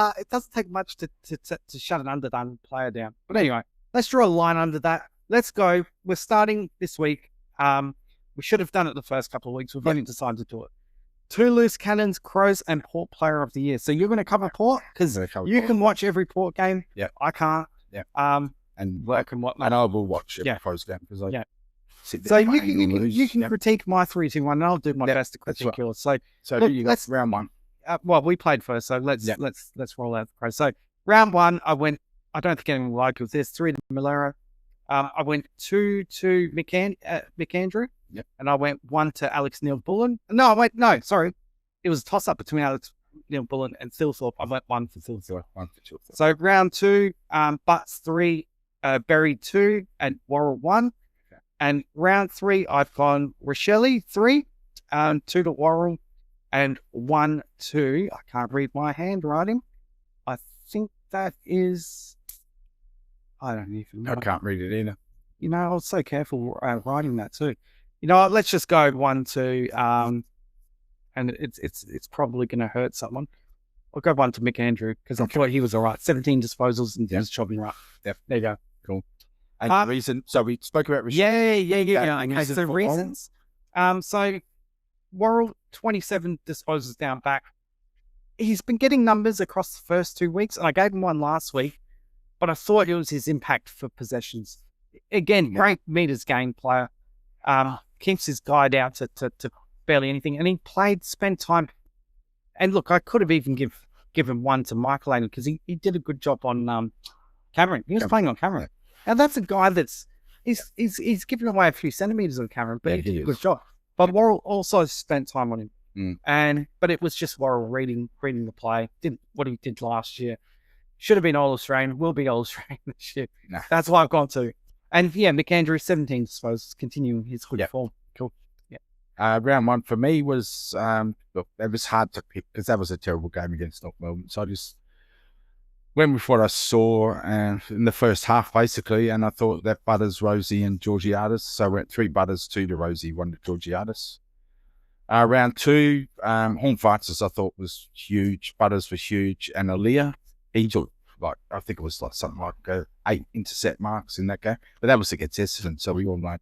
much to shut an underdone player down. But anyway, let's draw a line under that. Let's go. We're starting this week. We should have done it the first couple of weeks. We've only decided to do it. 2 loose cannons, Crows, and Port Player of the Year. So you're going to cover Port because you can watch every Port game. Yeah, I can't. Yeah. and work and whatnot. and I will watch it Yeah. before it's game because I Yeah. sit there So you playing can, and lose. you can Yep. critique my 3-2-1, and I'll do my Yep, best to that's critique right. yours. So So look, you got let's- round one. well, we played first, so let's Yep. let's roll out the pro. So round one, I went. I don't think anyone liked it. There's 3 to Malero. I went 2 to McAndrew. Yep. And I went 1 to Alex Neil-Bullen. No, sorry. It was a toss-up between Alex Neil-Bullen and Thilthorpe. I went 1 for Thilthorpe. 1 for 2. So round 2, Butts 3, Berry 2, and Worrell 1. Okay. And round 3, I've gone Rochelle 3, 2 to Worrell, and 1 to, I can't read my handwriting. I think that is, I don't even know. I can't read it either. You know, I was so careful writing that too. You know, let's just go 1 to, and it's probably going to hurt someone. I'll go 1 to McAndrew because I thought he was all right. 17 disposals and just chopping right. Yep. There you go. Cool. And the reason, so we spoke about Rochelle. Yeah. Okay, reasons so for reasons. So Worrell, 27 disposals down back. He's been getting numbers across the first 2 weeks, and I gave him 1 last week, but I thought it was his impact for possessions. Again, great meters game player. Keeps his guy down to barely anything, and he spent time. And look, I could have even given 1 to Michael Allen because he did a good job on Cameron. He was playing on Cameron. And that's a guy he's given away a few centimeters on Cameron, but he did a good job. But Worrell also spent time on him. But it was just Worrell reading the play, did what he did last year. Should have been All Australian, will be All Australian this year. Nah. That's why I've gone to. And yeah, McAndrew 17 disposals, continuing his good form. Cool. Yeah. Round 1 for me was, look, it was hard to pick because that was a terrible game against North Melbourne. So I just went with what I saw in the first half, basically, and I thought that Butters, Rosie, and Georgiades. So I went 3 Butters, 2 to Rosie, 1 to Georgiades. Round 2, Horn Francis I thought was huge. Butters was huge, and Aaliyah, he took I think it was something like 8 intercept marks in that game, but that was against Essendon, so we all know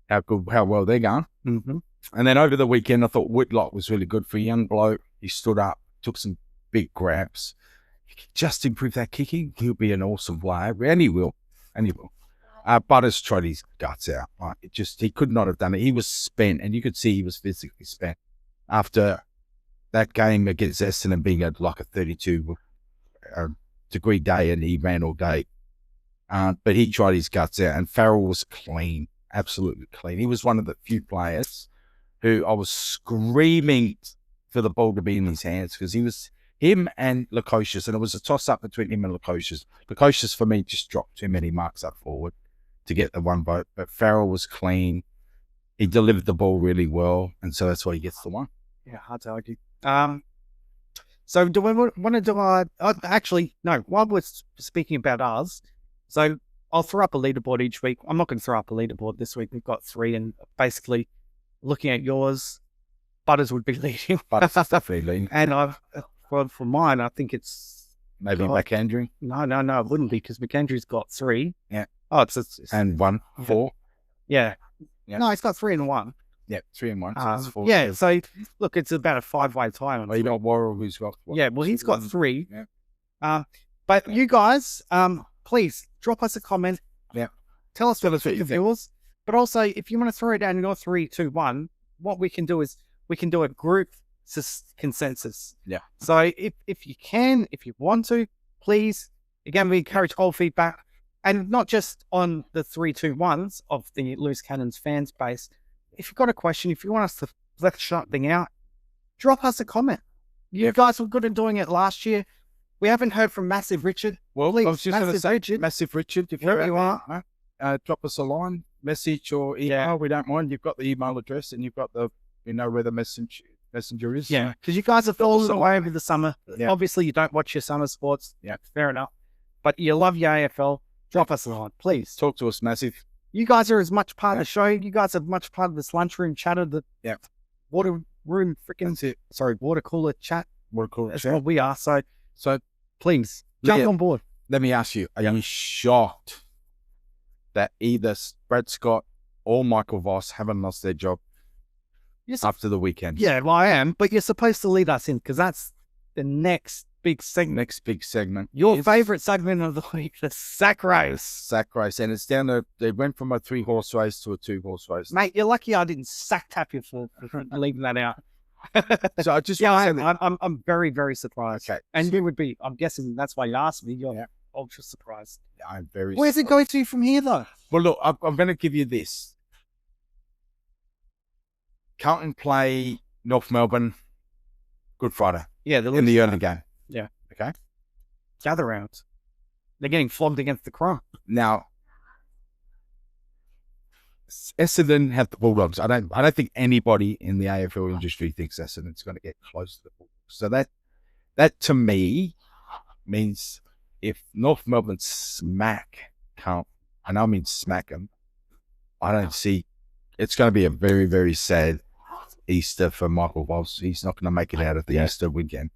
how well they're going. Mm-hmm. And then over the weekend, I thought Whitlock was really good for a young bloke. He stood up, took some big grabs. Just improve that kicking, he'll be an awesome player, and he will. Butters tried his guts out. He could not have done it. He was spent, and you could see he was physically spent after that game against Essendon being at like a 32 degree day, and he ran all day. But he tried his guts out, and Farrell was clean, absolutely clean. He was one of the few players who I was screaming for the ball to be in his hands because he was him and Lukosius, and it was a toss-up between him and Lukosius. Lukosius, for me, just dropped too many marks up forward to get the 1 vote, but Farrell was clean. He delivered the ball really well, and so that's why he gets the 1. Yeah, hard to argue. So do we want to do actually, no, while we're speaking about ours, so I'll throw up a leaderboard each week. I'm not going to throw up a leaderboard this week. We've got 3, and basically looking at yours, Butters would be leading. Butters definitely leading. And for mine, I think it's... Maybe McAndrew? No, it wouldn't be because McAndrew's got 3. Yeah. Oh, it's and 1, 4. Yeah. Yeah. No, it's got 3 and 1. Yeah, 3 and 1. So it's 4. Yeah, so look, it's about a 5-way tie. Well, you got Worrell who's got... Yeah, well, he's got 3. Yeah. But you guys, please drop us a comment. Yeah. Tell us what you think. But also, if you want to throw it down in your 3, 2, 1, what we can do is we can do a group consensus. Yeah. So if you want to, please, again, we encourage all feedback, and not just on the 3, 2, 1s of the Loose Cannons fans base. If you've got a question, if you want us to flesh something out, drop us a comment. You guys were good at doing it last year. We haven't heard from Massive Richard. Well, please, I was just going to say, Richard. Massive Richard, if Wherever you are, drop us a line, message or email. Yeah. We don't mind. You've got the email address, and you've got where the messenger is. Yeah, because you guys have fallen away over the summer. Yeah. Obviously, you don't watch your summer sports. Yeah. Fair enough. But you love your AFL. Drop us a line, please. Talk to us, Massive. You guys are as much part of the show. You guys are much part of this lunchroom chatter, the water room water cooler chat. Water cooler That's chat. what we are. So please Yeah. jump on board. Let me ask you, are you shocked that either Brad Scott or Michael Voss haven't lost their job after the weekend? Yeah, well, I am. But you're supposed to lead us in because that's the next big segment. Next big segment. Your favourite segment of the week, the sack race. Sack race. And it's down to, they went from a 3-horse race to a 2-horse race. Mate, you're lucky I didn't sack tap you for leaving that out. So I just I'm very, very surprised. Okay. And you would be, I'm guessing that's why you asked me. You're ultra surprised. I'm very Where's it going to from here, though? Well, look, I'm going to give you this. Carlton play North Melbourne Good Friday. Yeah, in the early game. Yeah. Okay. Gather rounds. They're getting flogged against the Crown. Now, Essendon have the Bulldogs. I don't think anybody in the AFL industry thinks Essendon's going to get close to the Bulldogs. So that to me means if North Melbourne smack Carlton, and I mean smack them, I don't see. It's going to be a very, very sad Easter for Michael Walsh. He's not going to make it out of the Easter weekend.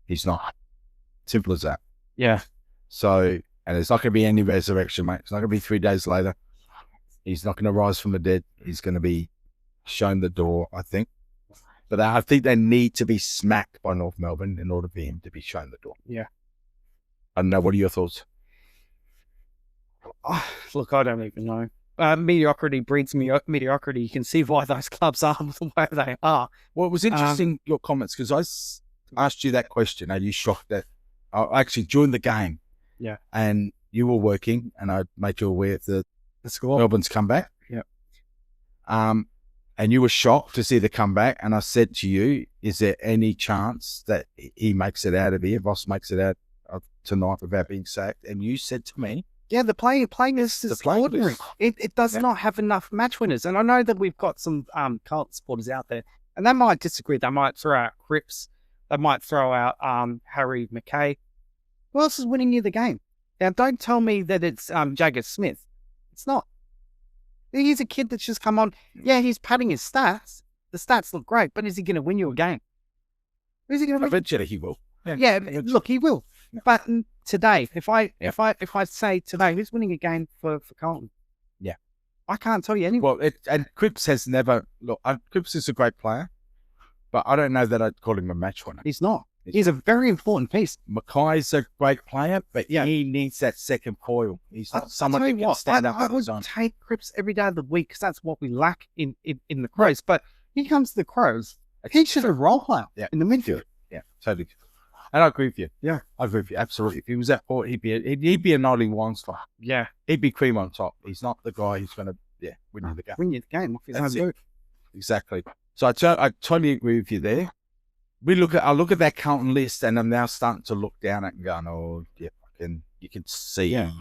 He's not. Simple as that. Yeah. So, and there's not going to be any resurrection, mate. It's not going to be 3 days later. He's not going to rise from the dead. He's going to be shown the door, I think. But I think they need to be smacked by North Melbourne in order for him to be shown the door. Yeah. I don't know. What are your thoughts? Oh, look, I don't even know. Mediocrity breeds mediocrity. You can see why those clubs are the way they are. Well, it was interesting, your comments, because I asked you that question. Are you shocked that actually during the game? Yeah. And you were working, and I made you aware of the score. Melbourne's comeback. Yeah. And you were shocked to see the comeback. And I said to you, is there any chance that he makes it out of here, Voss makes it out of tonight without being sacked? And you said to me, yeah, the playing list is ordinary. It does not have enough match winners. And I know that we've got some Carlton supporters out there, and they might disagree. They might throw out Cripps. They might throw out Harry McKay. Who else is winning you the game? Now, don't tell me that it's Jagger Smith. It's not. He's a kid that's just come on. Yeah, he's padding his stats. The stats look great, but is he going to win you a game? Is he going to? Eventually, he will. Yeah, look, he will. But today, if I say today, who's winning a game for Carlton? Yeah, I can't tell you anyone. Well, and Cripps has never look. Cripps is a great player, but I don't know that I'd call him a match winner. He's not. He's a very important piece. Mackay's a great player, but he needs that second coil. He's not someone who can stand up. I would take Cripps every day of the week because that's what we lack in the Crows. But he comes to the Crows. He should have role player in the midfield. Yeah, totally. And I agree with you. Yeah, I agree with you. Absolutely. If he was at Port, he'd be a 90 Weinstein. Yeah, he'd be cream on top. He's not the guy who's going to win you the game. Win you the game. That's it. Exactly. So I totally agree with you there. I look at that Carlton list, and I'm now starting to look down at it and going, oh yeah, you can see. Yeah.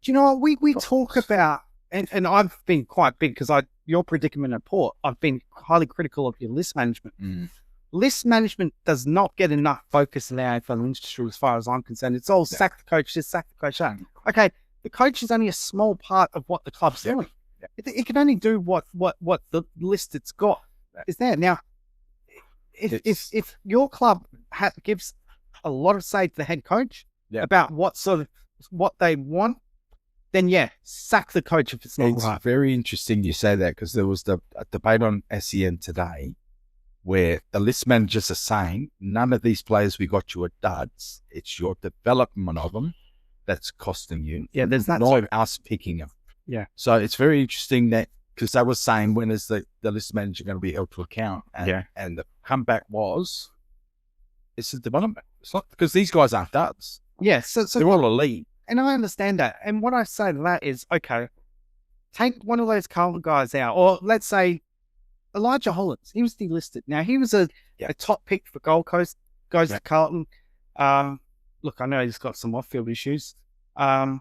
Do you know what we talk about? And I've been quite big because your predicament at Port. I've been highly critical of your list management. List management does not get enough focus in the AFL industry as far as I'm concerned. It's all sack the coach this, sack the coach that. Okay, the coach is only a small part of what the club's doing. Yeah. It can only do what the list it's got is there. Now, if your club gives a lot of say to the head coach about what they want, then sack the coach if it's not right. It's very interesting you say that because there was a debate on SEN today where the list managers are saying, none of these players we got you are duds. It's your development of them that's costing you. Yeah, there's that. Not us picking them. Yeah. So it's very interesting that, because they were saying, when is the list manager going to be held to account? And the comeback was, it's a development. It's not, because these guys aren't duds. Yeah, so they're all elite. And I understand that. And what I say to that is, okay, take one of those Carlton guys out, or let's say, Elijah Hollins, he was delisted. Now, he was a top pick for Gold Coast, goes to Carlton. Look, I know he's got some off-field issues. Why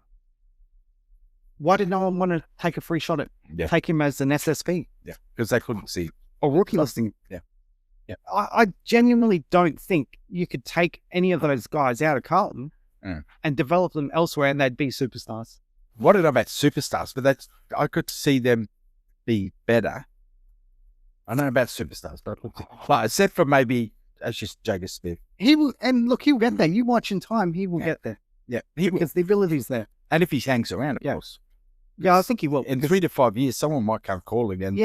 did no one want to take a free shot at take him as an SSP? Yeah, because they couldn't see. Or rookie listing. Yeah. I genuinely don't think you could take any of those guys out of Carlton and develop them elsewhere and they'd be superstars. What I know about superstars, but I could see them be better. I don't know about superstars, but except for maybe as just Jagger Smith. He will, and look, he'll get there. You watch in time, he will get there. Yeah, because the ability's there. And if he hangs around, of course. Yeah, I think he will. In 3 to 5 years, someone might come calling. And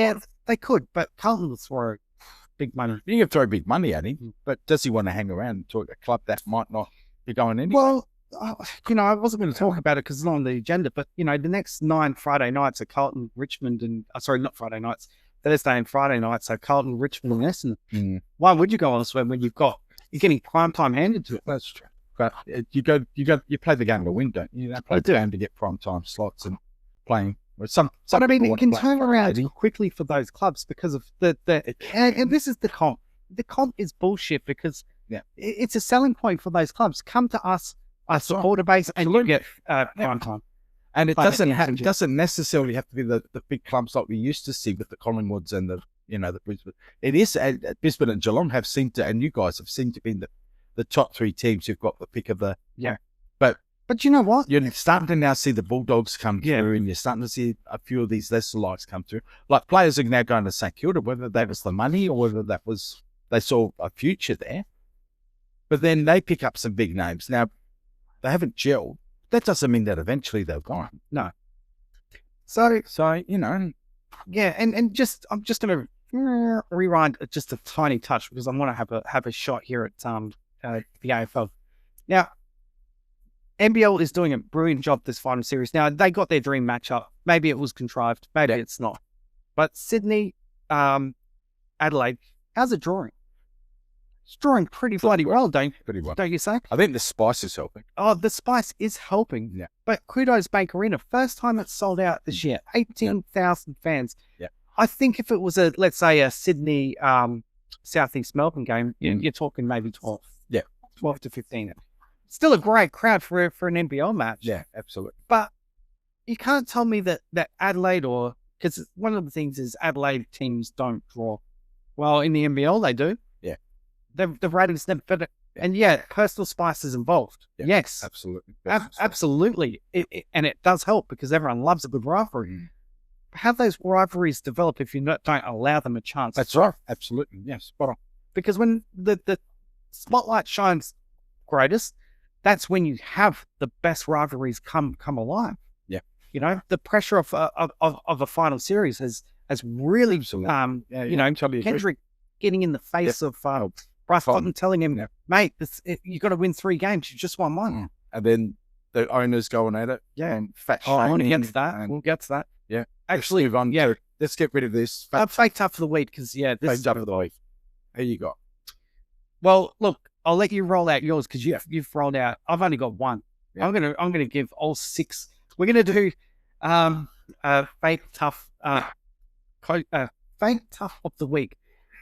they could, but Carlton will throw big money. You can throw big money at him, but does he want to hang around to a club that might not You're going in. Well, I wasn't going to talk about it because it's not on the agenda, but, the next 9 Friday nights are Carlton, Richmond, and, sorry, not Friday nights, Thursday and Friday nights are Carlton, Richmond, and Essendon. Why would you go on a swim when you're getting prime time handed to it? That's true. But you play the game to win, don't you? You don't play the game to get prime time slots and playing. Some But I mean, people it can want to play turn around quickly for those clubs because of and this is the comp. The comp is bullshit because it's a selling point for those clubs. Come to us, our supporter base, and you get prime time. And it doesn't necessarily have to be the big clubs like we used to see with the Collingwoods and the Brisbane. It is Brisbane and Geelong have seemed to, and you guys have seemed to be the top 3 teams who've got the pick of the But you know what? You're starting to now see the Bulldogs come through, and you're starting to see a few of these lesser lights come through. Like players are now going to St Kilda, whether that was the money or whether that was they saw a future there. But then they pick up some big names. Now, they haven't gelled. That doesn't mean that eventually they'll go. No. So yeah, and I'm just going to rewind just a tiny touch because I want to have a shot here at the AFL. Now, NBL is doing a brilliant job this final series. Now, they got their dream matchup. Maybe it was contrived. Maybe it's not. But Sydney, Adelaide, how's it drawing? It's drawing pretty bloody well, don't you say? I think the spice is helping. Oh, the spice is helping. Yeah. But kudos Bank Arena. First time it's sold out this year. 18,000 fans. Yeah. I think if it was let's say a Sydney Southeast Melbourne game, you're talking maybe 12. Yeah. 12 to 15. Still a great crowd for an NBL match. Yeah, absolutely. But you can't tell me that Adelaide because one of the things is Adelaide teams don't draw. Well, in the NBL they do. Yeah. The ratings never better. And personal spice is involved. Yeah, yes. Absolutely. Absolutely. And it does help because everyone loves a good rivalry. How those rivalries develop if you don't allow them a chance. That's right. Absolutely. Yes. Spot on. Because when the spotlight shines greatest, that's when you have the best rivalries come alive. Yeah. The pressure of a final series has really, Kendrick getting in the face of Bryce Cotton telling him, mate, you got to win 3 games. You just won 1. And then the owners going at it. Yeah. And fat we'll get to that. We'll get to that. Yeah. Actually, let's move on. Let's get rid of this. Fake tough for the week because, this fake is tough for the week. Here you go. Well, look, I'll let you roll out yours because you've rolled out. I've only got 1. Yeah. I'm gonna give all 6. We're gonna do fake tough fake tough of the week,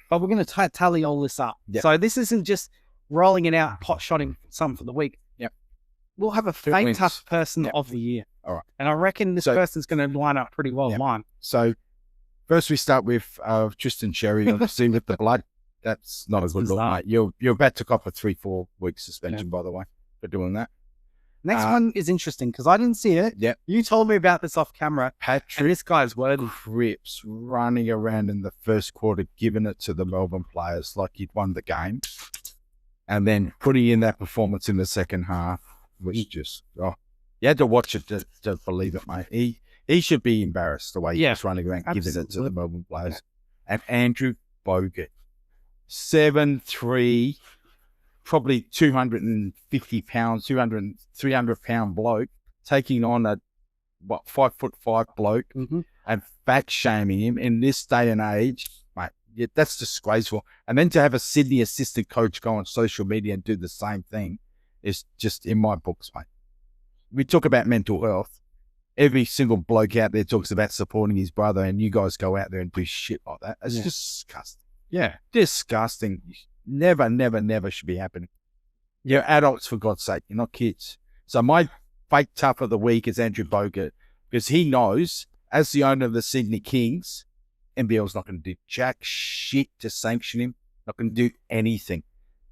but we're gonna tally all this up. Yep. So this isn't just rolling it out, pot shotting some for the week. Yep. We'll have a fake tough person of the year. All right. And I reckon this person's gonna line up pretty well. Mine. So first we start with Tristan Sherry, obviously with the blood. That's not a good look, mate. You're about to cop a 3-4 week suspension, by the way, for doing that. Next one is interesting because I didn't see it. Yep. You told me about this off camera. Patrick this guy's worthy. Cripps running around in the first quarter, giving it to the Melbourne players like he'd won the game. And then putting in that performance in the second half was just, you had to watch it to believe it, mate. He should be embarrassed the way he was running around, giving it to the Melbourne players. And Andrew Bogut. 7'3", probably 250 pounds, 300 pound bloke taking on a 5'5" bloke and fat shaming him in this day and age, mate. That's disgraceful. And then to have a Sydney assistant coach go on social media and do the same thing is just in my books, mate. We talk about mental health. Every single bloke out there talks about supporting his brother, and you guys go out there and do shit like that. It's just disgusting. Yeah. Disgusting. Never, never, never should be happening. You're adults, for God's sake. You're not kids. So my fake tough of the week is Andrew Bogut, because he knows, as the owner of the Sydney Kings, NBL's not going to do jack shit to sanction him. Not going to do anything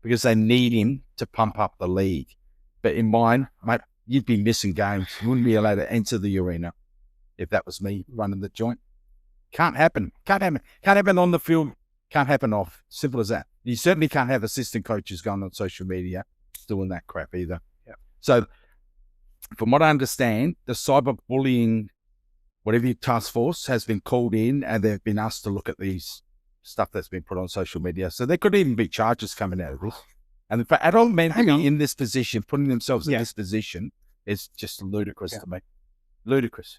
because they need him to pump up the league. But in mine, mate, you'd be missing games. You wouldn't be allowed to enter the arena if that was me running the joint. Can't happen. Can't happen. Can't happen on the field. Can't happen off. Simple as that. You certainly can't have assistant coaches going on social media doing that crap either. Yeah. So from what I understand, the cyberbullying, whatever task force has been called in, and they've been asked to look at these stuff that's been put on social media. So there could even be charges coming out of this. And for adult men to Hang on. be in this position, putting themselves in Yeah. this position, is just ludicrous to me. Ludicrous.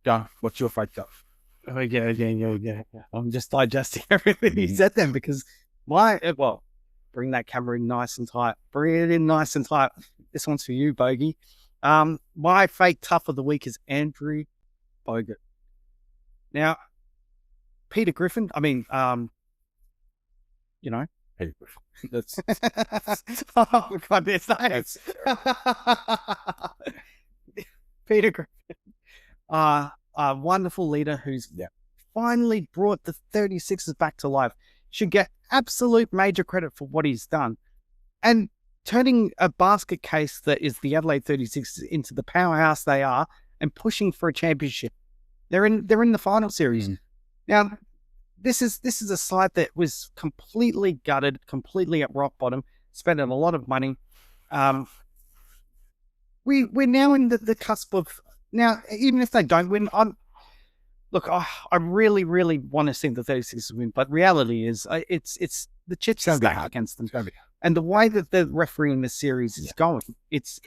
Go. What's your fake stuff? Oh, yeah. I'm just digesting everything you said then because bring that camera in nice and tight. Bring it in nice and tight. This one's for you, Bogey. My fake tough of the week is Andrew Bogut. Now, Peter Griffin, Peter Griffin. That's oh, God, there's that. Peter Griffin, a wonderful leader who's finally brought the 36ers back to life, should get absolute major credit for what he's done. And turning a basket case that is the Adelaide 36ers into the powerhouse they are and pushing for a championship. They're in the final series. Now, this is a side that was completely gutted, completely at rock bottom, spending a lot of money. We're now in the cusp of, now, even if they don't win, I really, really want to see the 36ers win, but reality is it's the chips stacked against them. And the way that they're refereeing the series is going, it's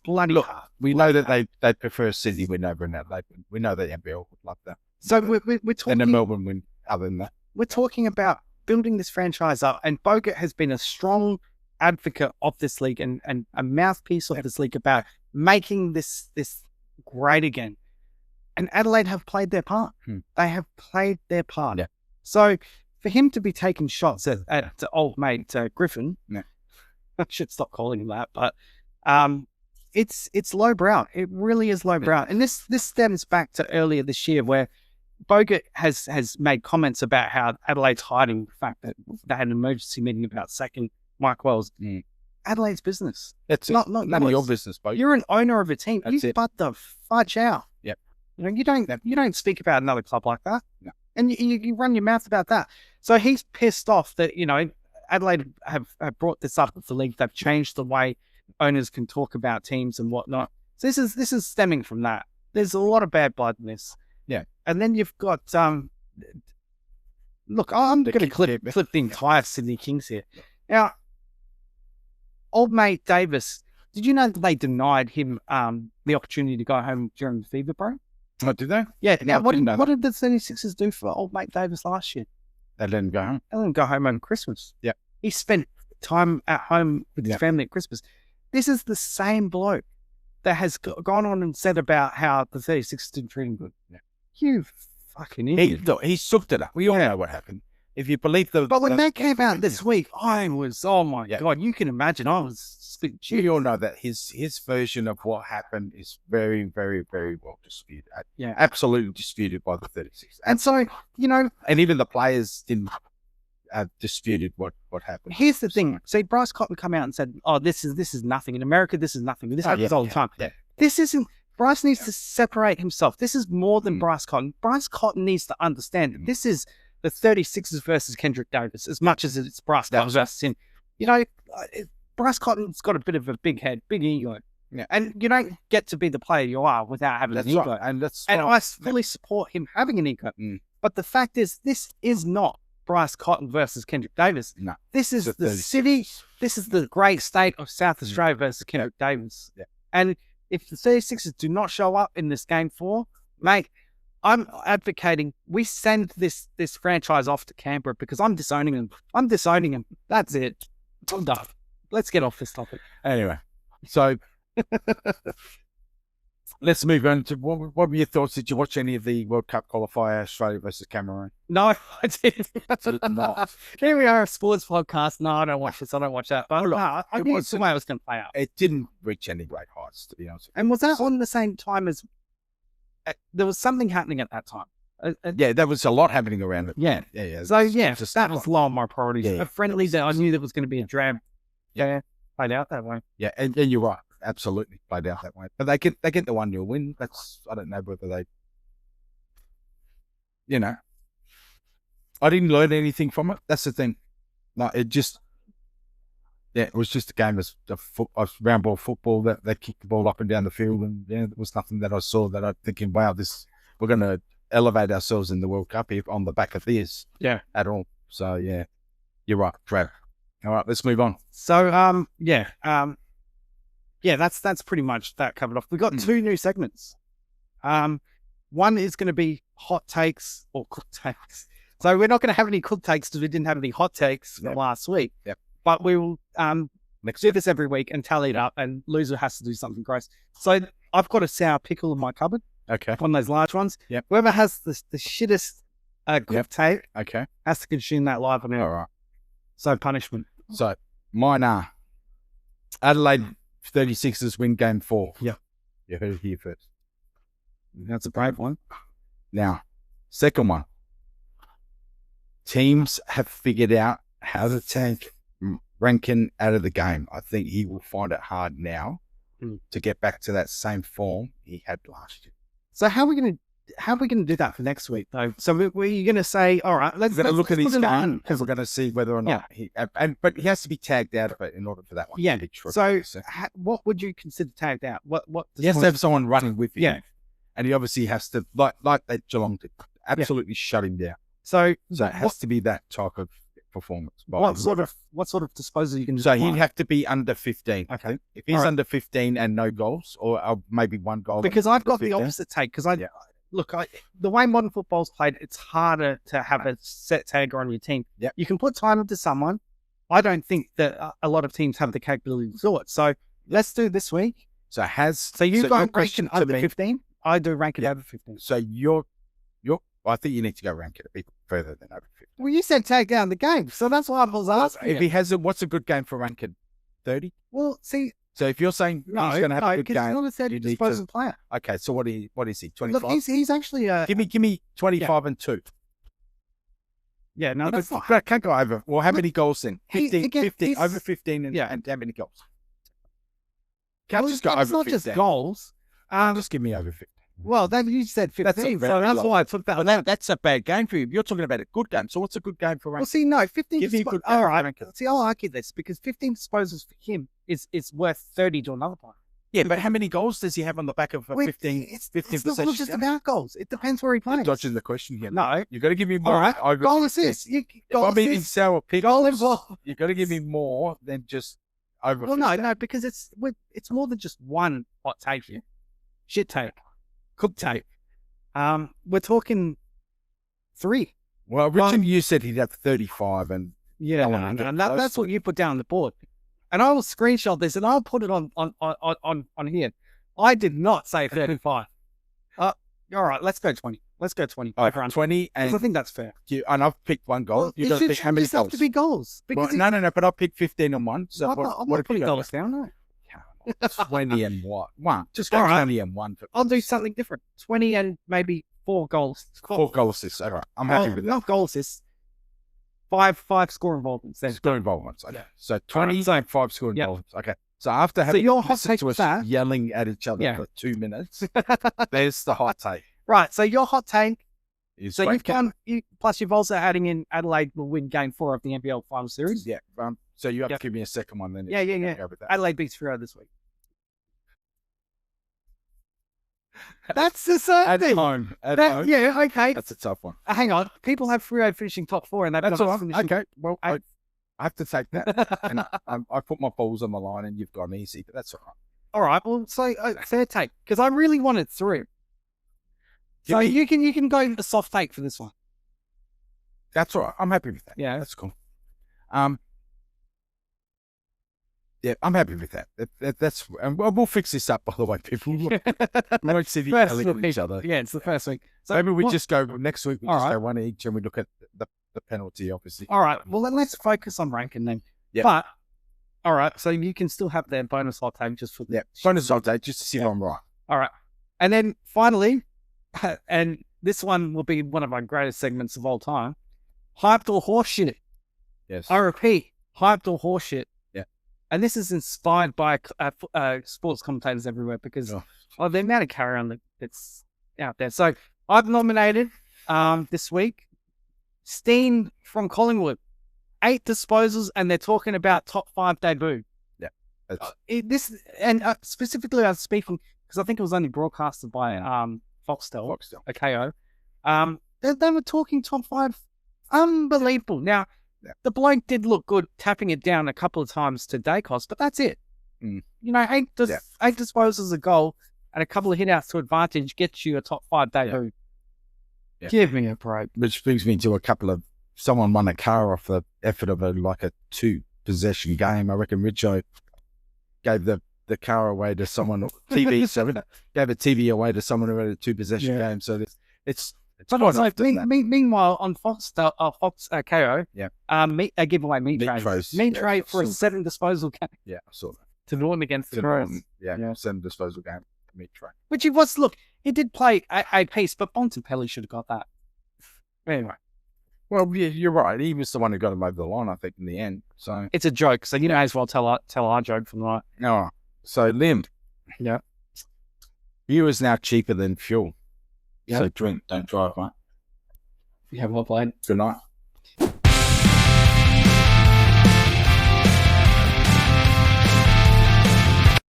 bloody hard. We know that they prefer Sydney win over an Adelaide win. We know that NBL would love that. So we're talking, and the Melbourne win. Other than that, we're talking about building this franchise up, and Bogut has been a strong advocate of this league and a mouthpiece of this league about making this great again. And Adelaide have played their part. They have played their part. Yeah. So for him to be taking shots at old mate Griffin, I should stop calling him that, but it's lowbrow. It really is lowbrow. And this stems back to earlier this year where Bogut has made comments about how Adelaide's hiding the fact that they had an emergency meeting about sacking Mike Wells. Adelaide's business. That's not none of your business, Bogut. You're an owner of a team. You butt the fudge out. Yep. You don't speak about another club like that. No. And you run your mouth about that. So he's pissed off that, Adelaide have brought this up with the league. They've changed the way owners can talk about teams and whatnot. So this is stemming from that. There's a lot of bad blood in this. Yeah. And then you've got look, I'm going to clip the entire Sydney Kings here. Now, old mate Davis, did you know that they denied him the opportunity to go home during the fever break? Oh, did they? Yeah. Now, what did the 36ers do for old mate Davis last year? They let him go home. They let him go home on Christmas. Yeah. He spent time at home with his family at Christmas. This is the same bloke that has gone on and said about how the 36ers didn't treat him good. Yeah. You fucking idiot. He sucked it up. We all know what happened. If you believe But when that came out this week, I was, oh my God, you can imagine, I was spitting cheese. You all know that his version of what happened is very, very, very well disputed. Yeah. Absolutely disputed by the 36. And so, and even the players didn't disputed what happened. Here's the thing. See, Bryce Cotton come out and said, oh, this is nothing. In America, this is nothing. This happens all the time. Yeah. This isn't, Bryce needs to separate himself. This is more than Bryce Cotton. Bryce Cotton needs to understand that this is the 36ers versus Kendrick Davis as much as it's Bryce Cotton versus him. Bryce Cotton's got a bit of a big head, big ego. Yeah. And you don't get to be the player you are without having an ego. Right. And I fully support him having an ego. But the fact is, this is not Bryce Cotton versus Kendrick Davis. No. This is the city. This is the great state of South Australia versus Kendrick Davis. Yeah. And if the 36ers do not show up in this game 4, mate, I'm advocating we send this franchise off to Canberra because I'm disowning them. That's it. I'm done. Let's get off this topic. Anyway, so let's move on to what were your thoughts? Did you watch any of the World Cup qualifier, Australia versus Cameroon? No, I didn't. Not. Here we are, a sports podcast. No, I don't watch this. I don't watch that. But I knew it's the way it was going to play out. It didn't reach any great heights, to be honest. And was that on the same time as there was something happening at that time? Yeah, there was a lot happening around it. Yeah. So, that was low on my priorities. Yeah. A friendly that I knew there was going to be a drab. Yeah, played out that way. Yeah, and you're right. Absolutely played out that way. But they get the 1-0 win. I don't know whether they, I didn't learn anything from it. That's the thing. No, it was just a game of round ball football that they kicked the ball up and down the field, and there was nothing that I saw that I'm thinking, wow, we're going to elevate ourselves in the World Cup here on the back of this. Yeah, at all. So yeah, you're right, Trav. All right, let's move on. So, that's pretty much that covered off. We've got 2 new segments. One is going to be hot takes or cooked takes. So we're not going to have any cooked takes because we didn't have any hot takes from last week. Yep. But we will do this every week and tally it up, and loser has to do something gross. So I've got a sour pickle in my cupboard. Okay. One of those large ones. Yep. Whoever has the shittest cooked take has to consume that live on air. All right. So punishment. So mine are Adelaide 36ers win game 4. Yeah. You heard it here first. That's a brave one. Now, second one. Teams have figured out how to take Rankin out of the game. I think he will find it hard now to get back to that same form he had last year. So how are we going to do that for next week though? So we're going to say, all right, let's look at his game because we're going to see whether or not but he has to be tagged out of it in order for that one. Yeah. To be true. So what would you consider tagged out? What he has to have someone running with him. Yeah. And he obviously has to like that Geelong did, absolutely shut him down. So it has to be that type of performance. What sort of disposal you can do? So he'd have to be under 15. Okay. If he's under 15 and no goals, or maybe 1 goal. Because I've got the opposite take. Because the way modern football's played, it's harder to have a set tagger on your team. Yep. You can put time into someone. I don't think that a lot of teams have the capability to do it. So let's do this week. So you got ranking under 15? I do rank it over 15. So I think you need to go rank it a bit further than over 15. Well, you said tag down the game, so that's why I was asking. If he has what's a good game for ranking? 30? Well, see. So if you're saying he's going to have a good game, he's not a 30 disposal player. Okay, so what is he? 25? Look, he's actually give me 25 and 2. Yeah, no, that's not. I can't go over. Well, how many goals then? 15, over 15 and how many goals? Can't just go over 15. It's not just goals. Just give me over 15. Well, then you said 15, so that's why I took that. Well, that's a bad game for you. You're talking about a good game. So what's a good game for Rankin? Well, see, no, 15. Give me a good game all right. See, I'll argue this because 15 disposals for him is worth 30 to another player. Yeah, but how many goals does he have on the back of a 15? It's not just about goals. It depends where he plays. Dodging the question here. No, you got to give me more. All right, goal assist. Goal assist. In sour pick, goal involved. You got to give me more than just over. Well, no, because it's more than just one hot take here. Shit take, cooked take. We're talking 3. Well, originally you said he'd have 35, and that's what you put down on the board. And I will screenshot this and I'll put it on here. I did not say 35. All right, let's go 20. Let's go 20. All right, 20, and I think that's fair. And I've picked 1 goal. Well, You got to pick how many goals? Have to be goals. Well, no, but I'll pick 15 on 1. So I'm not putting goals down. No. 20 and what? 1. Just go 20 and 1. I'll do something different. 20 and maybe 4 goals. 4 goal assists. All right. I'm happy with that. Not goal assists. 5 score involvements then. Score involvements. Okay. So 20 and 5 score involvements. Okay. So after having your hot take was that yelling at each other for 2 minutes, there's the hot take. Right. So your hot take. So you've also adding in Adelaide will win game 4 of the NBL final series. Yeah. So you have to give me a second one then. Yeah. Adelaide beats Freo this week. That's the same thing. At home. Yeah, okay. That's a tough one. Hang on. People have Freo finishing top 4 and that's all right. Okay. Well, I have to take that. And I put my balls on the line and you've gone easy, but that's all right. All right. Well, so fair take because I really want it through. So you can go a soft take for this one. That's all right. I'm happy with that. Yeah, that's cool. Yeah, I'm happy with that. That's we'll fix this up, by the way, people. We won't sit here yelling at each other. Yeah, it's the first week. So maybe we just go next week. We go 1 each, and we look at the penalty, obviously. All right. Well, then let's focus on ranking then. Yeah. But all right, so you can still have their bonus hot take just for bonus hot take just to see if I'm right. All right, and then finally, and this one will be one of our greatest segments of all time. Hyped or horseshit? Yes. I repeat, hyped or horseshit? And this is inspired by sports commentators everywhere because the amount of carry-on that's out there. So I've nominated this week Steen from Collingwood. 8 disposals, and they're talking about top 5 debut. Yeah. Specifically, I was speaking because I think it was only broadcasted by Foxtel, a KO. They were talking top 5. Unbelievable. Now, The bloke did look good tapping it down a couple of times to Dacos, but that's it. Mm. You know, eight disposals a goal and a couple of hit-outs to advantage gets you a top 5 debut. Yeah. Give me a break. Which brings me to a couple of, someone won a car off the effort of a 2-possession game. I reckon Richo gave the car away to someone, gave a TV away to someone who had a 2-possession game. So it's but also, meanwhile, on Fox KO, they give away meat trays. Meat tray for a 7 disposal game. Yeah, I saw that. To Norton against the Crows. Yeah, 7 disposal game. Meat tray. Which he was, look, he did play a piece, but Bontempelli should have got that. Anyway. Well, yeah, you're right. He was the one who got him over the line, I think, in the end. So it's a joke, so you may as well tell our joke from the night. No. So, Lim. Yeah. Beer is now cheaper than fuel. Yep. So drink, don't drive, mate. Yeah, well played. Good night.